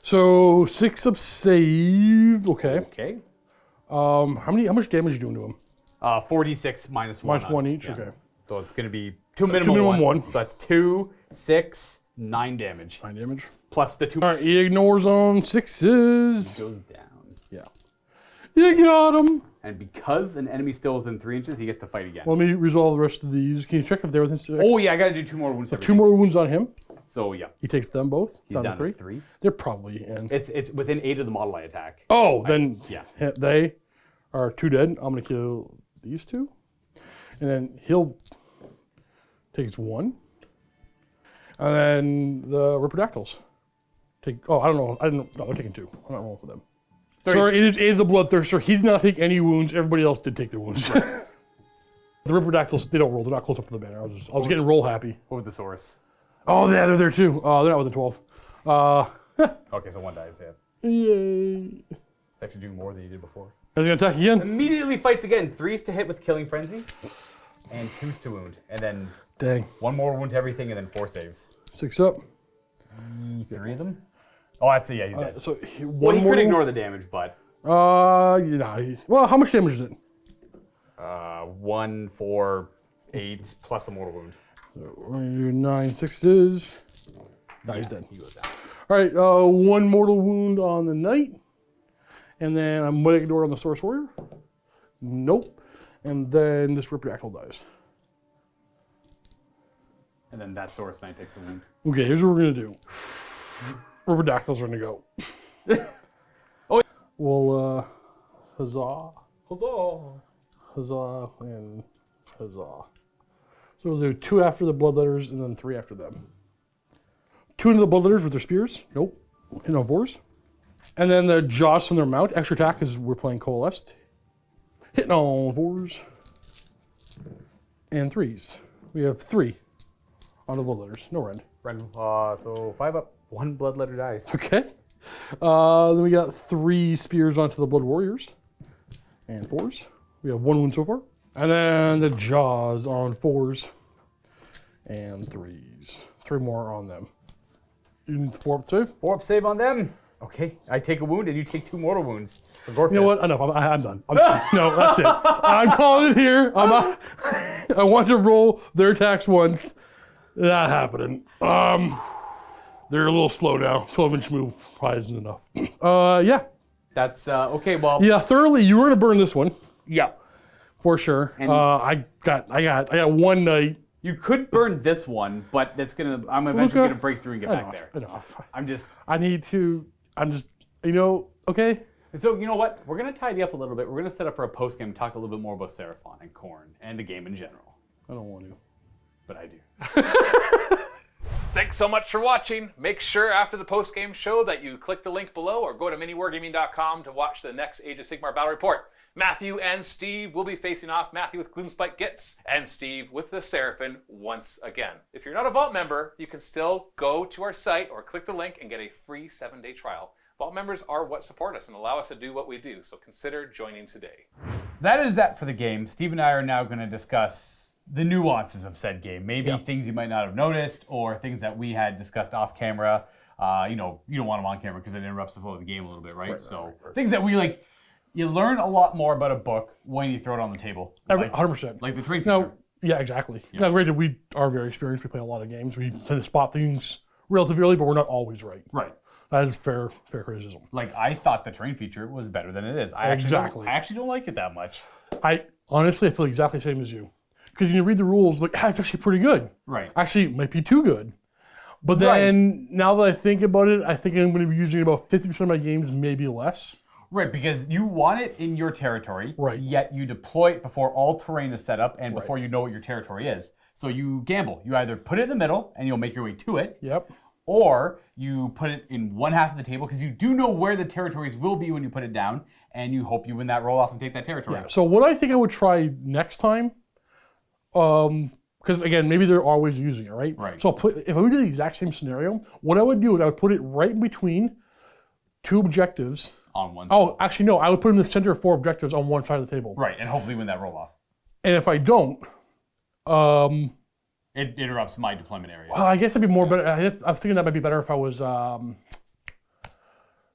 So 6 of save. Okay. Okay. How much damage are you doing to him? 4d6 -1. -1 each. Yeah. Okay. So it's going to be to minimum, minimum 1. So that's 2, 6, 9 damage. 9 damage. Plus the 2 All right, he ignores on 6s. goes down. Yeah. You got him. And because an enemy's still within 3 inches, he gets to fight again. Let me resolve the rest of these. Can you check if they're within 6? Oh yeah, I gotta do 2 more wounds. So 2 more wounds on him. So yeah, He takes them both. he's down to 3. They're probably in. It's within 8 of the model I attack. Oh, then yeah. They are 2 dead. I'm gonna kill these 2, and then he'll takes 1, and then the Riperdactyls take. Oh, I don't know. No, they're taking 2. I'm not rolling for them. Sorry, it is 8 of the Bloodthirster. He did not take any wounds. Everybody else did take their wounds. The Riperdactyls, they don't roll. They're not close up to the banner. I was getting roll happy. What with the Saurus? Oh, yeah, they're there too. They're not within 12. Okay, so 1 dies, yeah. Yay. It's actually doing more than you did before. Is he gonna attack again? Immediately fights again. 3's to hit with Killing Frenzy, and 2's to wound. And then Dang. 1 more wound to everything, and then 4 saves. 6 up. 3 of them? Oh, that's it, yeah, he's dead. So Well, he more. could ignore the damage, but... Well, how much damage is it? 1, 4, 8, plus a mortal wound. So we're gonna do 9 6s. No, he's dead. He goes down. All right, 1 mortal wound on the knight, and then I'm gonna ignore on the Saurus Warrior. Nope. And then this Riperdactyl dies. And then that Saurus Knight takes a wound. Okay, here's what we're gonna do. Riperdactyls are gonna go. Oh. Well, huzzah, Huzzah! huzzah, and huzzah. So we'll do 2 after the Bloodletters and then 3 after them. 2 into the Bloodletters with their spears. Nope. Hitting on 4s. And then the Jaws from their mount. Extra attack because we're playing Coalesced. Hitting on 4s. And 3s. We have 3 on the Bloodletters. No rend. So 5 up. 1 Bloodletter dies. Okay. Then we got 3 spears onto the Blood Warriors. And 4s. We have 1 wound so far. And then the Jaws on 4s. And 3s. 3 more on them. You need 4 up save? 4 up save on them. Okay, I take a wound and you take 2 mortal wounds. For Gorefist. You know what? Enough. I'm done. No, that's it. I'm calling it here. I'm not. I want to roll their attacks once. Not happening. They're a little slow now. 12-inch move probably isn't enough. Yeah. That's, okay, well. Yeah, thoroughly. You were gonna burn this one Yeah. for sure. And- I got 1 night. You could burn this one, but that's gonna, I'm eventually gonna break through and get back there. Enough. I'm just, okay. so you know what? We're gonna tidy up a little bit. We're gonna set up for a post game, talk a little bit more about Seraphon and Khorne and the game in general. I don't want to. But I do. Thanks so much for watching. Make sure after the post-game show that you click the link below or go to MiniWarGaming.com to watch the next Age of Sigmar Battle Report. Matthew and Steve will be facing off. Matthew with Gloomspite Gits and Steve with the Seraphon once again. If you're not a Vault member, you can still go to our site or click the link and get a free 7-day trial. Vault members are what support us and allow us to do what we do, so consider joining today. That is that for the game. Steve and I are now gonna discuss the nuances of said game. Maybe things you might not have noticed or things that we had discussed off camera. You know, you don't want them on camera because it interrupts the flow of the game a little bit, right? Right. Things that we like, you learn a lot more about a book when you throw it on the table. 100%. Like the train feature. No, yeah, exactly. Yeah. Now, granted, we are very experienced. We play a lot of games. We tend to spot things relatively early, but we're not always right. Right. That is fair criticism. Like, I thought the terrain feature was better than it is. I actually don't like it that much. I honestly feel exactly the same as you. Because when you read the rules, like, it's actually pretty good. Right. Actually, it might be too good. But then, now that I think about it, I think I'm going to be using about 50% of my games, maybe less. Right, because you want it in your territory, right? Yet you deploy it before all terrain is set up and before you know what your territory is. So you gamble. You either put it in the middle and you'll make your way to it. Yep. Or you put it in one half of the table because you do know where the territories will be when you put it down, and you hope you win that roll off and take that territory. Yeah. So what I think I would try next time, because again, maybe they're always using it, right? Right. So if I would do the exact same scenario, what I would do is I would put it right in between 2 objectives. On one side. Oh, actually no, I would put them in the center of 4 objectives on one side of the table. Right, and hopefully win that roll off. And if I don't, it interrupts my deployment area. Well, I guess it'd be more better. I was thinking that might be better if I was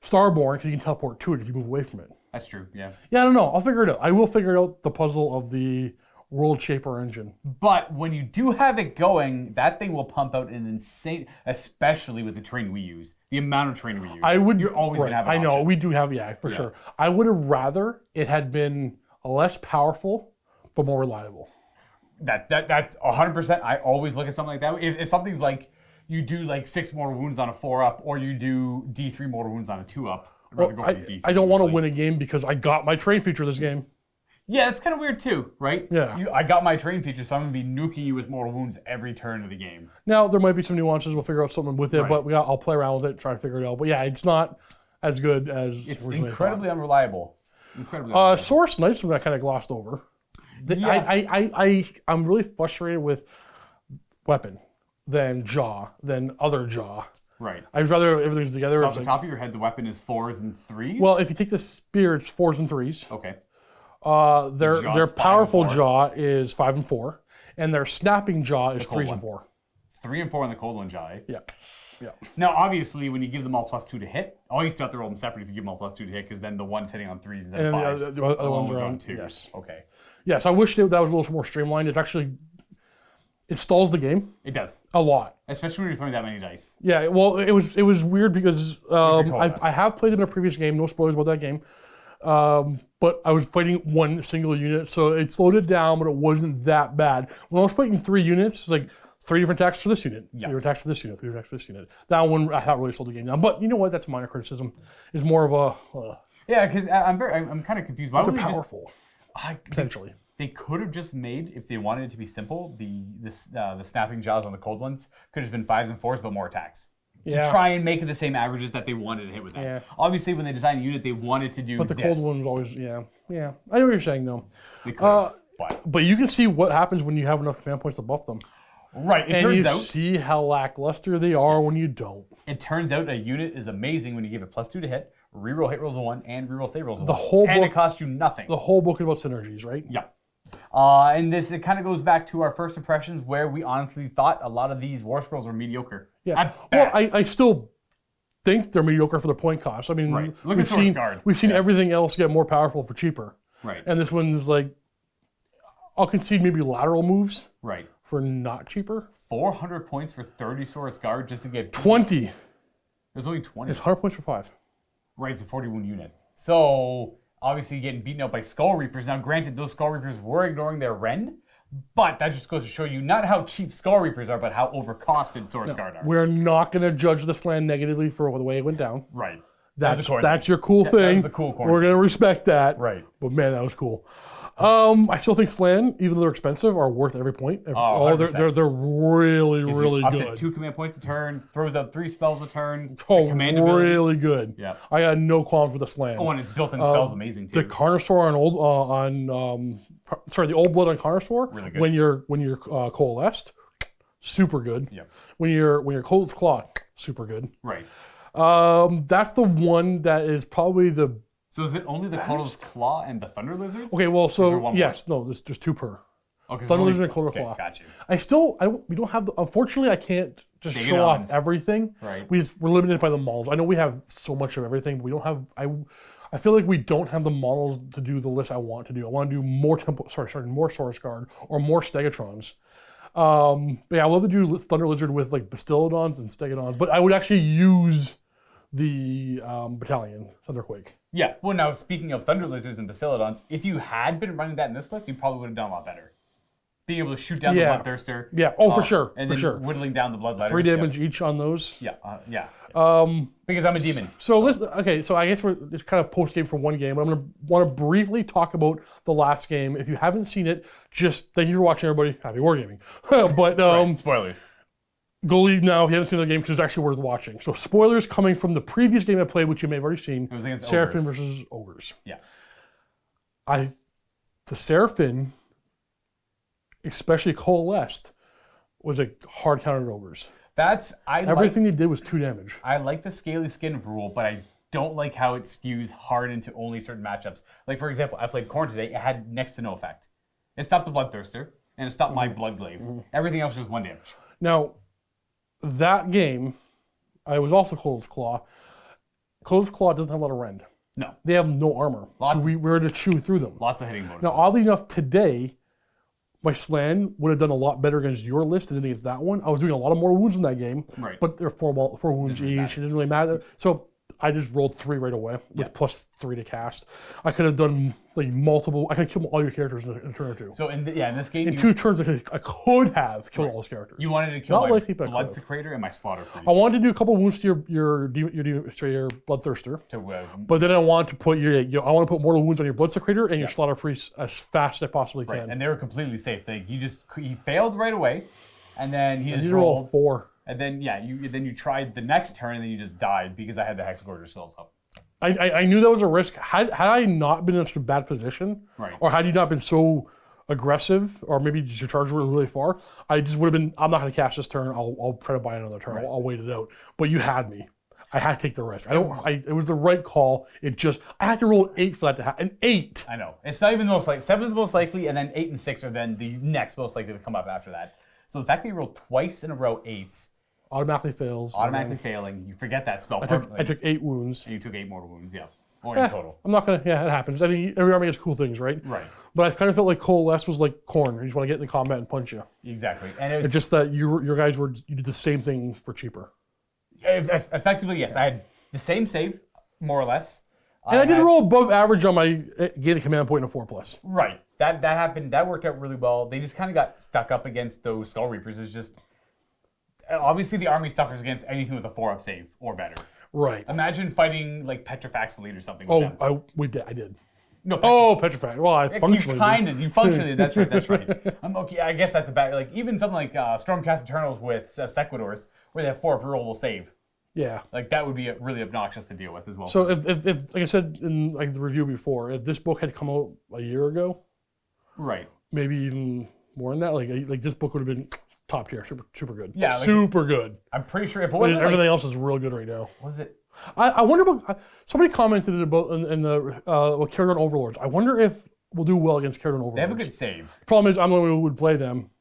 Starborn, because you can teleport to it if you move away from it. That's true, yeah. Yeah, I don't know. I'll figure it out. I will figure out the puzzle of the World Shaper engine. But when you do have it going, that thing will pump out an insane, especially with the terrain we use. The amount of terrain we use. You're always going to have an I know, option. we do have, for sure. I would have rather it had been less powerful, but more reliable. That 100%. I always look at something like that. If something's like you do like 6 mortal wounds on a 4-up, or you do D3 mortal wounds on a 2-up, I'd rather go for D3. I don't want to win a game because I got my train feature this game. Yeah, it's kind of weird too, right? Yeah. I got my train feature, so I'm gonna be nuking you with mortal wounds every turn of the game. Now there might be some nuances. We'll figure out something with it, Right. but I'll play around with it, try to figure it out. But yeah, it's not as good as It's originally incredibly thought. unreliable. Incredibly unreliable. Saurus Knight's something I kind of glossed over. I'm really frustrated with weapon than jaw than other jaw. Right. I'd rather everything's together. So It's off the like- top of your head, the weapon is 4s and 3s? well, if you take the spear, it's 4s and 3s. Okay. Their Jaw's 5 and powerful 4. jaw is 5 and 4, and their snapping jaw is cold 3s and one. 4. 3 and 4 on the cold one, Jai. Yeah. Yeah. Now, obviously, when you give them all +2 to hit, you still have to roll them separate if you give them all +2 to hit, because then the one's hitting on 3s instead of And then 5s. the other ones are on on 2s. yes. Okay. Yeah, so I wish that was a little more streamlined. It's actually, it stalls the game It does. a lot. Especially when you're throwing that many dice. Yeah, well, it was weird because coalesce. I have played it in a previous game. No spoilers about that game. But I was fighting one single unit, so it slowed it down, but it wasn't that bad. When I was fighting 3 units, it's like 3 different attacks for this unit, 3 different attacks for this unit, 3 different attacks for this unit. That one I thought really slowed the game down. But you know what? That's minor criticism. It's more of a Yeah, because I'm kind of confused. Why they're don't they just... powerful potentially. They could have just made, if they wanted it to be simple, the snapping jaws on the cold ones could have been 5s and 4s, but more attacks. Yeah. To try and make it the same averages that they wanted to hit with that. Yeah. Obviously, when they designed a unit, they wanted to do But the this. cold one's always yeah. I know what you're saying though. They could have, But you can see what happens when you have enough command points to buff them. Right. It And turns you out see how lackluster they are when you don't. a unit is amazing when you give it +2 to hit, reroll hit rolls of 1, and reroll save rolls of 1. The whole and book- it costs you nothing. The whole book is about synergies, right? Yeah. And it kind of goes back to our first impressions where we honestly thought a lot of these war scrolls were mediocre. Yeah. At Well, best. I still think they're mediocre for the point cost. I mean, Right. Look we've at Source seen Guard. we've seen Yeah. everything else get more powerful for cheaper. Right. And this one's like, I'll concede maybe lateral moves Right. for not cheaper. 400 points for 30 Saurus Guard just to get... 20. There's only 20. It's 100 points for 5. Right, it's a 41 unit. So, obviously getting beaten up by Skull Reapers. Now, granted, those Skull Reapers were ignoring their rend, but that just goes to show you not how cheap Skull Reapers are, but how overcosted Saurus Guard are. We're not going to judge this land negatively for the way it went down. Right. That's your cool That thing. was the cool corner. We're going to respect that. Right. But man, that was cool. I still think Slan, even though they're expensive, are worth every point. They're 100%. really, really Up good. to 2 command points a turn, throws out 3 spells a turn. Oh, the command ability. really good. Yeah. I got no qualms with the Slan. Oh, and its built-in spells amazing The too. Carnosaur the Old Blood on Carnosaur. Really good. When you're coalesced, super good. Yep. When you're Cold's Claw, super good. Right. That's the one that is probably the So is it only the Koatl's Claw and the Thunder Lizards? okay. Well, Is there so one yes, no, there's just 2 per. Okay, Thunder only- Lizard and Koatl's okay, Claw. got you. We don't have unfortunately I can't just Take it show on. off everything. Right. We're limited by the models. I know we have so much of everything, but we don't have I feel like we don't have the models to do the list I want to do. I want to do more more Saurus Guard or more Stegatrons. But yeah, I love to do Thunder Lizard with like Bastillodons and Stegodons, but I would actually use the Battalion Thunderquake. Yeah, well now, speaking of Thunder Lizards and Bastillodons, if you had been running that in this list, you probably would have done a lot better. Being able to shoot down Yeah. the Bloodthirster. Yeah, for sure, And for then sure. whittling down the Bloodletters. 3 damage each on those. Yeah, because I'm a demon. So I guess we're just kind of post game for one game. I'm going to want to briefly talk about the last game. If you haven't seen it, just thank you for watching, everybody. Happy wargaming. But Right, spoilers. go leave now if you haven't seen the game because it's actually worth watching. So spoilers coming from the previous game I played, which you may have already seen. It was against Seraphon ogres. versus Ogres. Yeah. The Seraphon, especially coalesced, was a hard counter to Ogres. Everything they did was 2 damage. I like the scaly skin rule, but I don't like how it skews hard into only certain matchups. Like, for example, I played Khorne today. It had next to no effect. It stopped the Bloodthirster, and it stopped my Bloodglaive. Everything else was 1 damage. Now, that game, I was also Cold's Claw. Cold's Claw doesn't have a lot of rend. No. They have no armor, so we were to chew through them. Lots of hitting bonuses. Now, oddly enough, today, my Slan would have done a lot better against your list than against that one. I was doing a lot of more wounds in that game, Right. but they're four wounds each. It didn't really matter. So I just rolled 3 right away with +3 to cast. I could have done like multiple. I could kill all your characters in a turn or 2. So in this game, In 2 turns, I could have killed all those characters. You wanted to kill Not my likely, but I could've. Bloodsecrator and my Slaughterpriest. I wanted to do a couple wounds to your Bloodthirster, But but then I wanted to put I want to put mortal wounds on your Bloodsecrator and your Slaughterpriest as fast as I possibly can. and they were completely safe. He failed right away, and then he just You roll rolled 4. And then you tried the next turn, and then you just died because I had the HEXGORGER skulls up. I knew that was a risk. Had I not been in such a bad position, or had you not been so aggressive, or maybe just your charge were really far, I just would have been. I'm not going to cast this turn. I'll try to buy another turn. I'll wait it out. But you had me. I had to take the risk. It was the right call. I had to roll 8 for that to happen. An 8. I know. It's not even the most likely. 7 is the most likely, and then 8 and 6 are then the next most likely to come up after that. So the fact that you rolled twice in a row 8s. Automatically fails. Automatically failing. You forget that spell. I took 8 wounds. And you took 8 mortal wounds, or in total. I'm not gonna. Yeah, it happens. I mean, every army has cool things, right? Right. But I kind of felt like Coalesce was like Khorne. You just want to get into combat and punch you. Exactly. And It's just that your guys you did the same thing for cheaper. Effectively, yes. I had the same save, more or less. And I did roll above average on my gated command point in a 4+. Right. That happened. That worked out really well. They just kind of got stuck up against those Skull Reapers. It's just obviously the army suffers against anything with a 4-up save or better. Right. Imagine fighting like Petrifax Elite or something. Oh, I did. No. Petrifax. Well, I functionally You functionally. That's right. That's right. Okay. I guess that's about like even something like Stormcast Eternals with Sequidors, where they have 4-up rollable save. Yeah. Like that would be really obnoxious to deal with as well. So if like I said in like the review before, if this book had come out a year ago, right, maybe even more than that, like this book would have been top tier, super good. Yeah, super good. I'm pretty sure if it wasn't everything else is real good right now. Was it? I wonder about somebody commented about in the Caradon Overlords. I wonder if we'll do well against Caradon Overlords. They have a good save. The problem is I'm the one who would play them,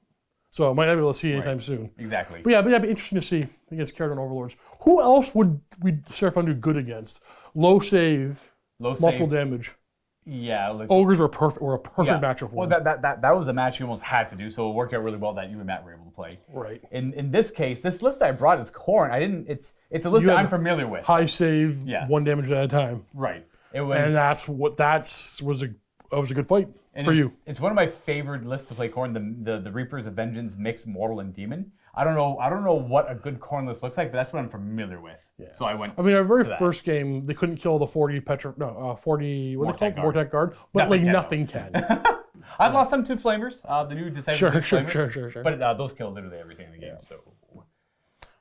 so I might not be able to see anytime soon. Exactly. But it'd be interesting to see against Caradon Overlords. Who else would Seraphon do good against? Low save, multiple damage. Yeah, like, ogres were a perfect matchup for Well, that was a match you almost had to do, so it worked out really well that you and Matt were able to play. Right. In this case, this list I brought is Khorne. It's a list that I'm familiar with. High save, 1 damage at a time. Right. It was, and that was a good fight for you. It's one of my favorite lists to play Khorne. The Reapers of Vengeance mix Mortal and Demon. I don't know what a good Khorne list looks like, but that's what I'm familiar with. Yeah. So I went. I mean, our very first game, they couldn't kill the 40 what do they call it? Mortec Guard, but nothing can. I've lost them to Flamers, the new Disciples of Flamers. Sure. But those kill literally everything in the game. So.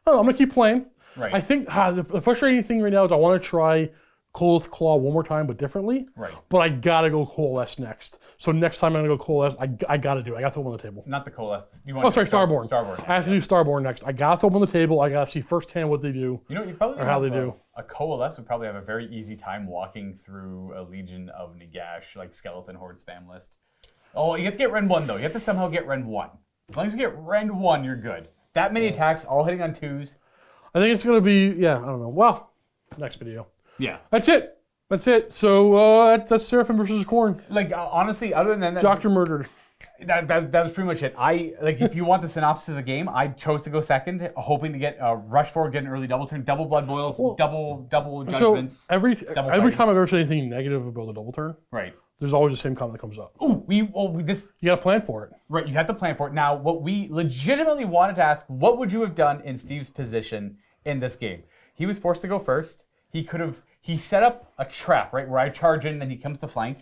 Oh, I'm gonna keep playing. Right. I think the frustrating thing right now is I want to try Coalesce Claw one more time, but differently. Right. But I gotta go Coalesce next. So next time I'm gonna go Coalesce, I gotta do it. I gotta throw them on the table. Not the Coalesce. Starborn. Starborn. I have to do Starborn next. I gotta throw them on the table. I gotta see firsthand what they do. You know, you probably or how they do. A Coalesce would probably have a very easy time walking through a Legion of Nagash, like Skeleton Horde spam list. Oh, you have to get Rend 1 though. You have to somehow get Rend 1. As long as you get Rend 1, you're good. That many attacks, all hitting on 2s. I think it's gonna be I don't know. Well, next video. Yeah. That's it. So that's Seraphon versus Khorne. Like honestly, other than that, Doctor murdered. That was pretty much it. If you want the synopsis of the game, I chose to go second, hoping to get rush forward, get an early double turn, double blood boils, double judgments. So every time I've ever said anything negative about the double turn, right? There's always the same comment that comes up. Oh, you gotta plan for it. Right, you have to plan for it. Now, what we legitimately wanted to ask, what would you have done in Steve's position in this game? He was forced to go first. He set up a trap, right, where I charge in and he comes to flank.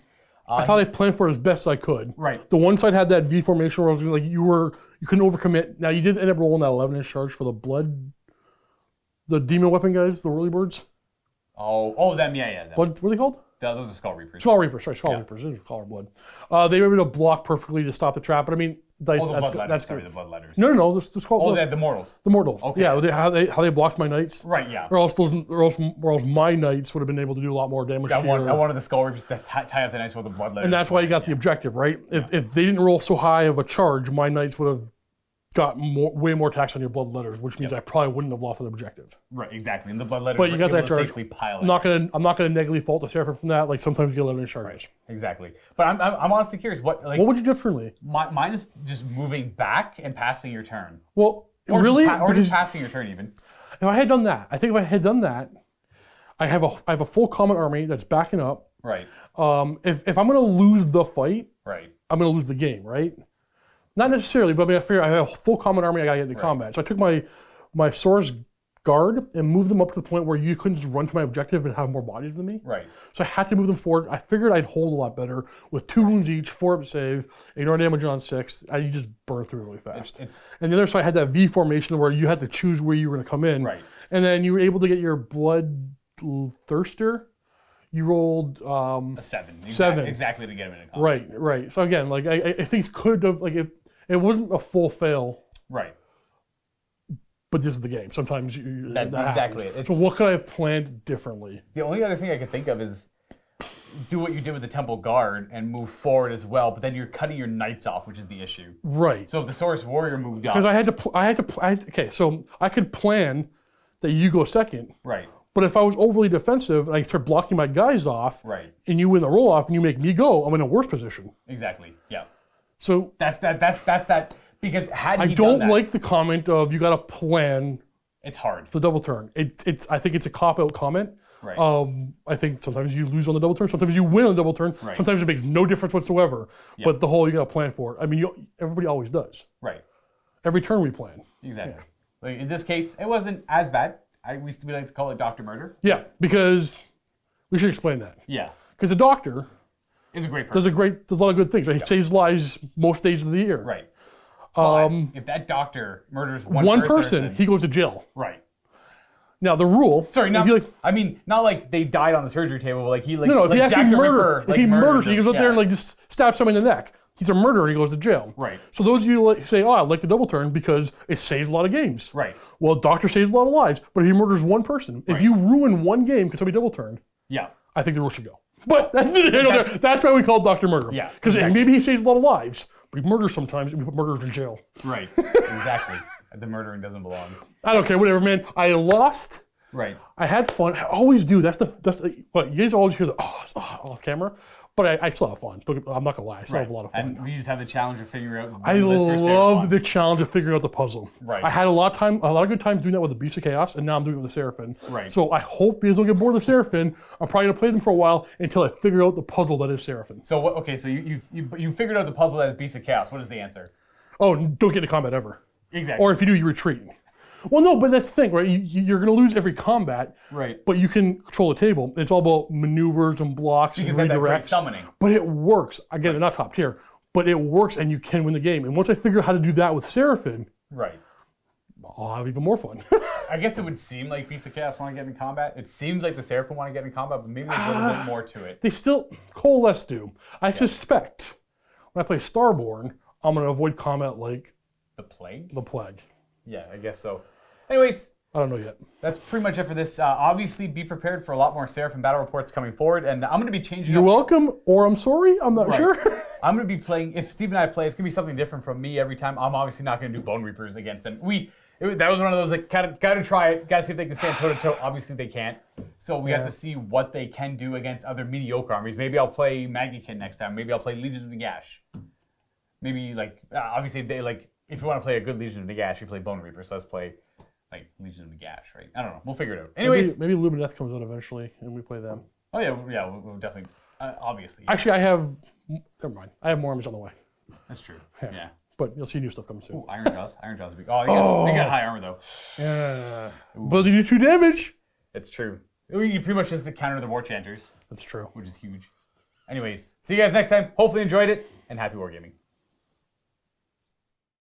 I thought I planned for it as best I could. Right. The one side had that V formation where I was like, you couldn't overcommit. Now you did end up rolling that 11-inch charge for the demon weapon guys, the whirly birds. Oh, them, yeah. Them. What were they called? Those are Skull Reapers. Skull Reapers. It was Collar Blood. They were able to block perfectly to stop the trap, but I mean, that's good. The Bloodletters. No, the Skull Blood. The Mortals. The Mortals. Okay. Yeah, how they blocked my knights. Right, yeah. Or else my knights would have been able to do a lot more damage. I wanted the Skull Reapers to tie up the knights with the Bloodletters. And that's why you got the objective, right? If they didn't roll so high of a charge, my knights would have got way more attacks on your Bloodletters, which means I probably wouldn't have lost an objective. Right, exactly. And the Bloodletters but you got that charge. I'm not gonna negatively fault the Seraphon from that. Like sometimes you get 11 charges. Right, exactly. But I'm honestly curious. What would you do differently? Mine is just moving back and passing your turn. Well, or really, just passing your turn even. If I had done that, I think if I had done that, I have a full common army that's backing up. Right. If I'm gonna lose the fight, Right. I'm gonna lose the game, right? Not necessarily, but I mean, I figure I have a full common army. I gotta get into combat. So I took my Saurus guard and moved them up to the point where you couldn't just run to my objective and have more bodies than me. Right. So I had to move them forward. I figured I'd hold a lot better with 2 wounds each, 4 up save, ignore damage on 6. You just burn through really fast. And the other side had that V formation where you had to choose where you were going to come in. Right. And then you were able to get your Bloodthirster. You rolled a 7. 7. Exactly to get him in a combat. Right. So again, like I think could have like it wasn't a full fail. Right. But this is the game. Sometimes that exactly. Happens. So what could I have planned differently? The only other thing I could think of is do what you did with the Temple Guard and move forward as well, but then you're cutting your knights off, which is the issue. Right. So if the Saurus Warrior moved up... Because okay, so I could plan that you go second. Right. But if I was overly defensive and I start blocking my guys off, right, and you win the roll off and you make me go, I'm in a worse position. Exactly. Yeah. So that's that. Because had he I don't done that, like the comment of you got to plan. It's hard. For the double turn. I think it's a cop-out comment. Right. I think sometimes you lose on the double turn. Sometimes you win on the double turn. Right. Sometimes it makes no difference whatsoever. Yep. But the whole you got to plan for it. I mean, everybody always does. Right. Every turn we plan. Exactly. Yeah. Like in this case, it wasn't as bad. We like to call it Dr. Murder. Yeah, because we should explain that. Yeah. Because the doctor is a great person. Does a lot of good things. Right? He saves lives most days of the year. Right. If that doctor murders one person, he goes to jail. Right. Now the rule. Sorry, not. I mean, not like they died on the surgery table. But like he like. No. If like he actually murders, if he murders, he goes up there and like just stabs someone in the neck. He's a murderer. He goes to jail. Right. So those of you like say, "Oh, I like the double turn because it saves a lot of games." Right. Well, doctor saves a lot of lives, but if he murders one person, if you ruin one game because somebody double turned, yeah, I think the rule should go. But that's neither here nor there. That's why we call it Dr. Murder. Yeah. Because maybe he saves a lot of lives, but he murders sometimes, and we put murderers in jail. Right. Exactly. The murdering doesn't belong. I don't care. Whatever, man. I lost. Right. I had fun. I always do. That's what you guys always hear the off camera, but I still have fun. I'm not gonna lie. I still have a lot of fun. And we just have the challenge of figuring out. I love the challenge of figuring out the puzzle. Right. I had a lot of good times doing that with the Beast of Chaos, and now I'm doing it with the Seraphon. Right. So I hope you guys don't get bored of the Seraphon. I'm probably gonna play them for a while until I figure out the puzzle that is Seraphon. So what? Okay. So you figured out the puzzle that is Beast of Chaos. What is the answer? Oh, don't get into combat ever. Exactly. Or if you do, you retreat. Well, no, but that's the thing, right? You're going to lose every combat, right? But you can control the table. It's all about maneuvers and blocks and redirects. Summoning. But it works. Again, they're not top tier, but it works, and you can win the game. And once I figure out how to do that with Seraphon, right, I'll have even more fun. I guess it would seem like Beast of Chaos want to get in combat. It seems like the Seraphon want to get in combat, but maybe there's a little bit more to it. They still coalesce do. I suspect when I play Starborn, I'm going to avoid combat like the plague. The plague. Yeah, I guess so. Anyways, I don't know yet. That's pretty much it for this. Obviously, be prepared for a lot more Seraphon battle reports coming forward, and I'm going to be changing. You're welcome, or I'm sorry. I'm not sure. I'm going to be playing. If Steve and I play, it's going to be something different from me every time. I'm obviously not going to do Bone Reapers against them. That was one of those like got to try it. Got to see if they can stand toe to toe. Obviously, they can't. So we have to see what they can do against other mediocre armies. Maybe I'll play Magickin next time. Maybe I'll play Legion of Nagash. Maybe obviously they like. If you want to play a good Legion of Nagash, you play Bone Reaper. So let's play like Legion of Nagash, right? I don't know. We'll figure it out. Anyways, maybe Lumineth comes out eventually, and we play them. Oh yeah, we'll definitely, obviously. Actually, never mind. I have more armies on the way. That's true. Yeah. But you'll see new stuff coming soon. Ooh, Iron Jaws. Iron Jaws is big. Oh, they got high armor though. Yeah. But they do 2 damage. It's true. You pretty much just counter the War Chanters. That's true. Which is huge. Anyways, see you guys next time. Hopefully enjoyed it, and happy wargaming.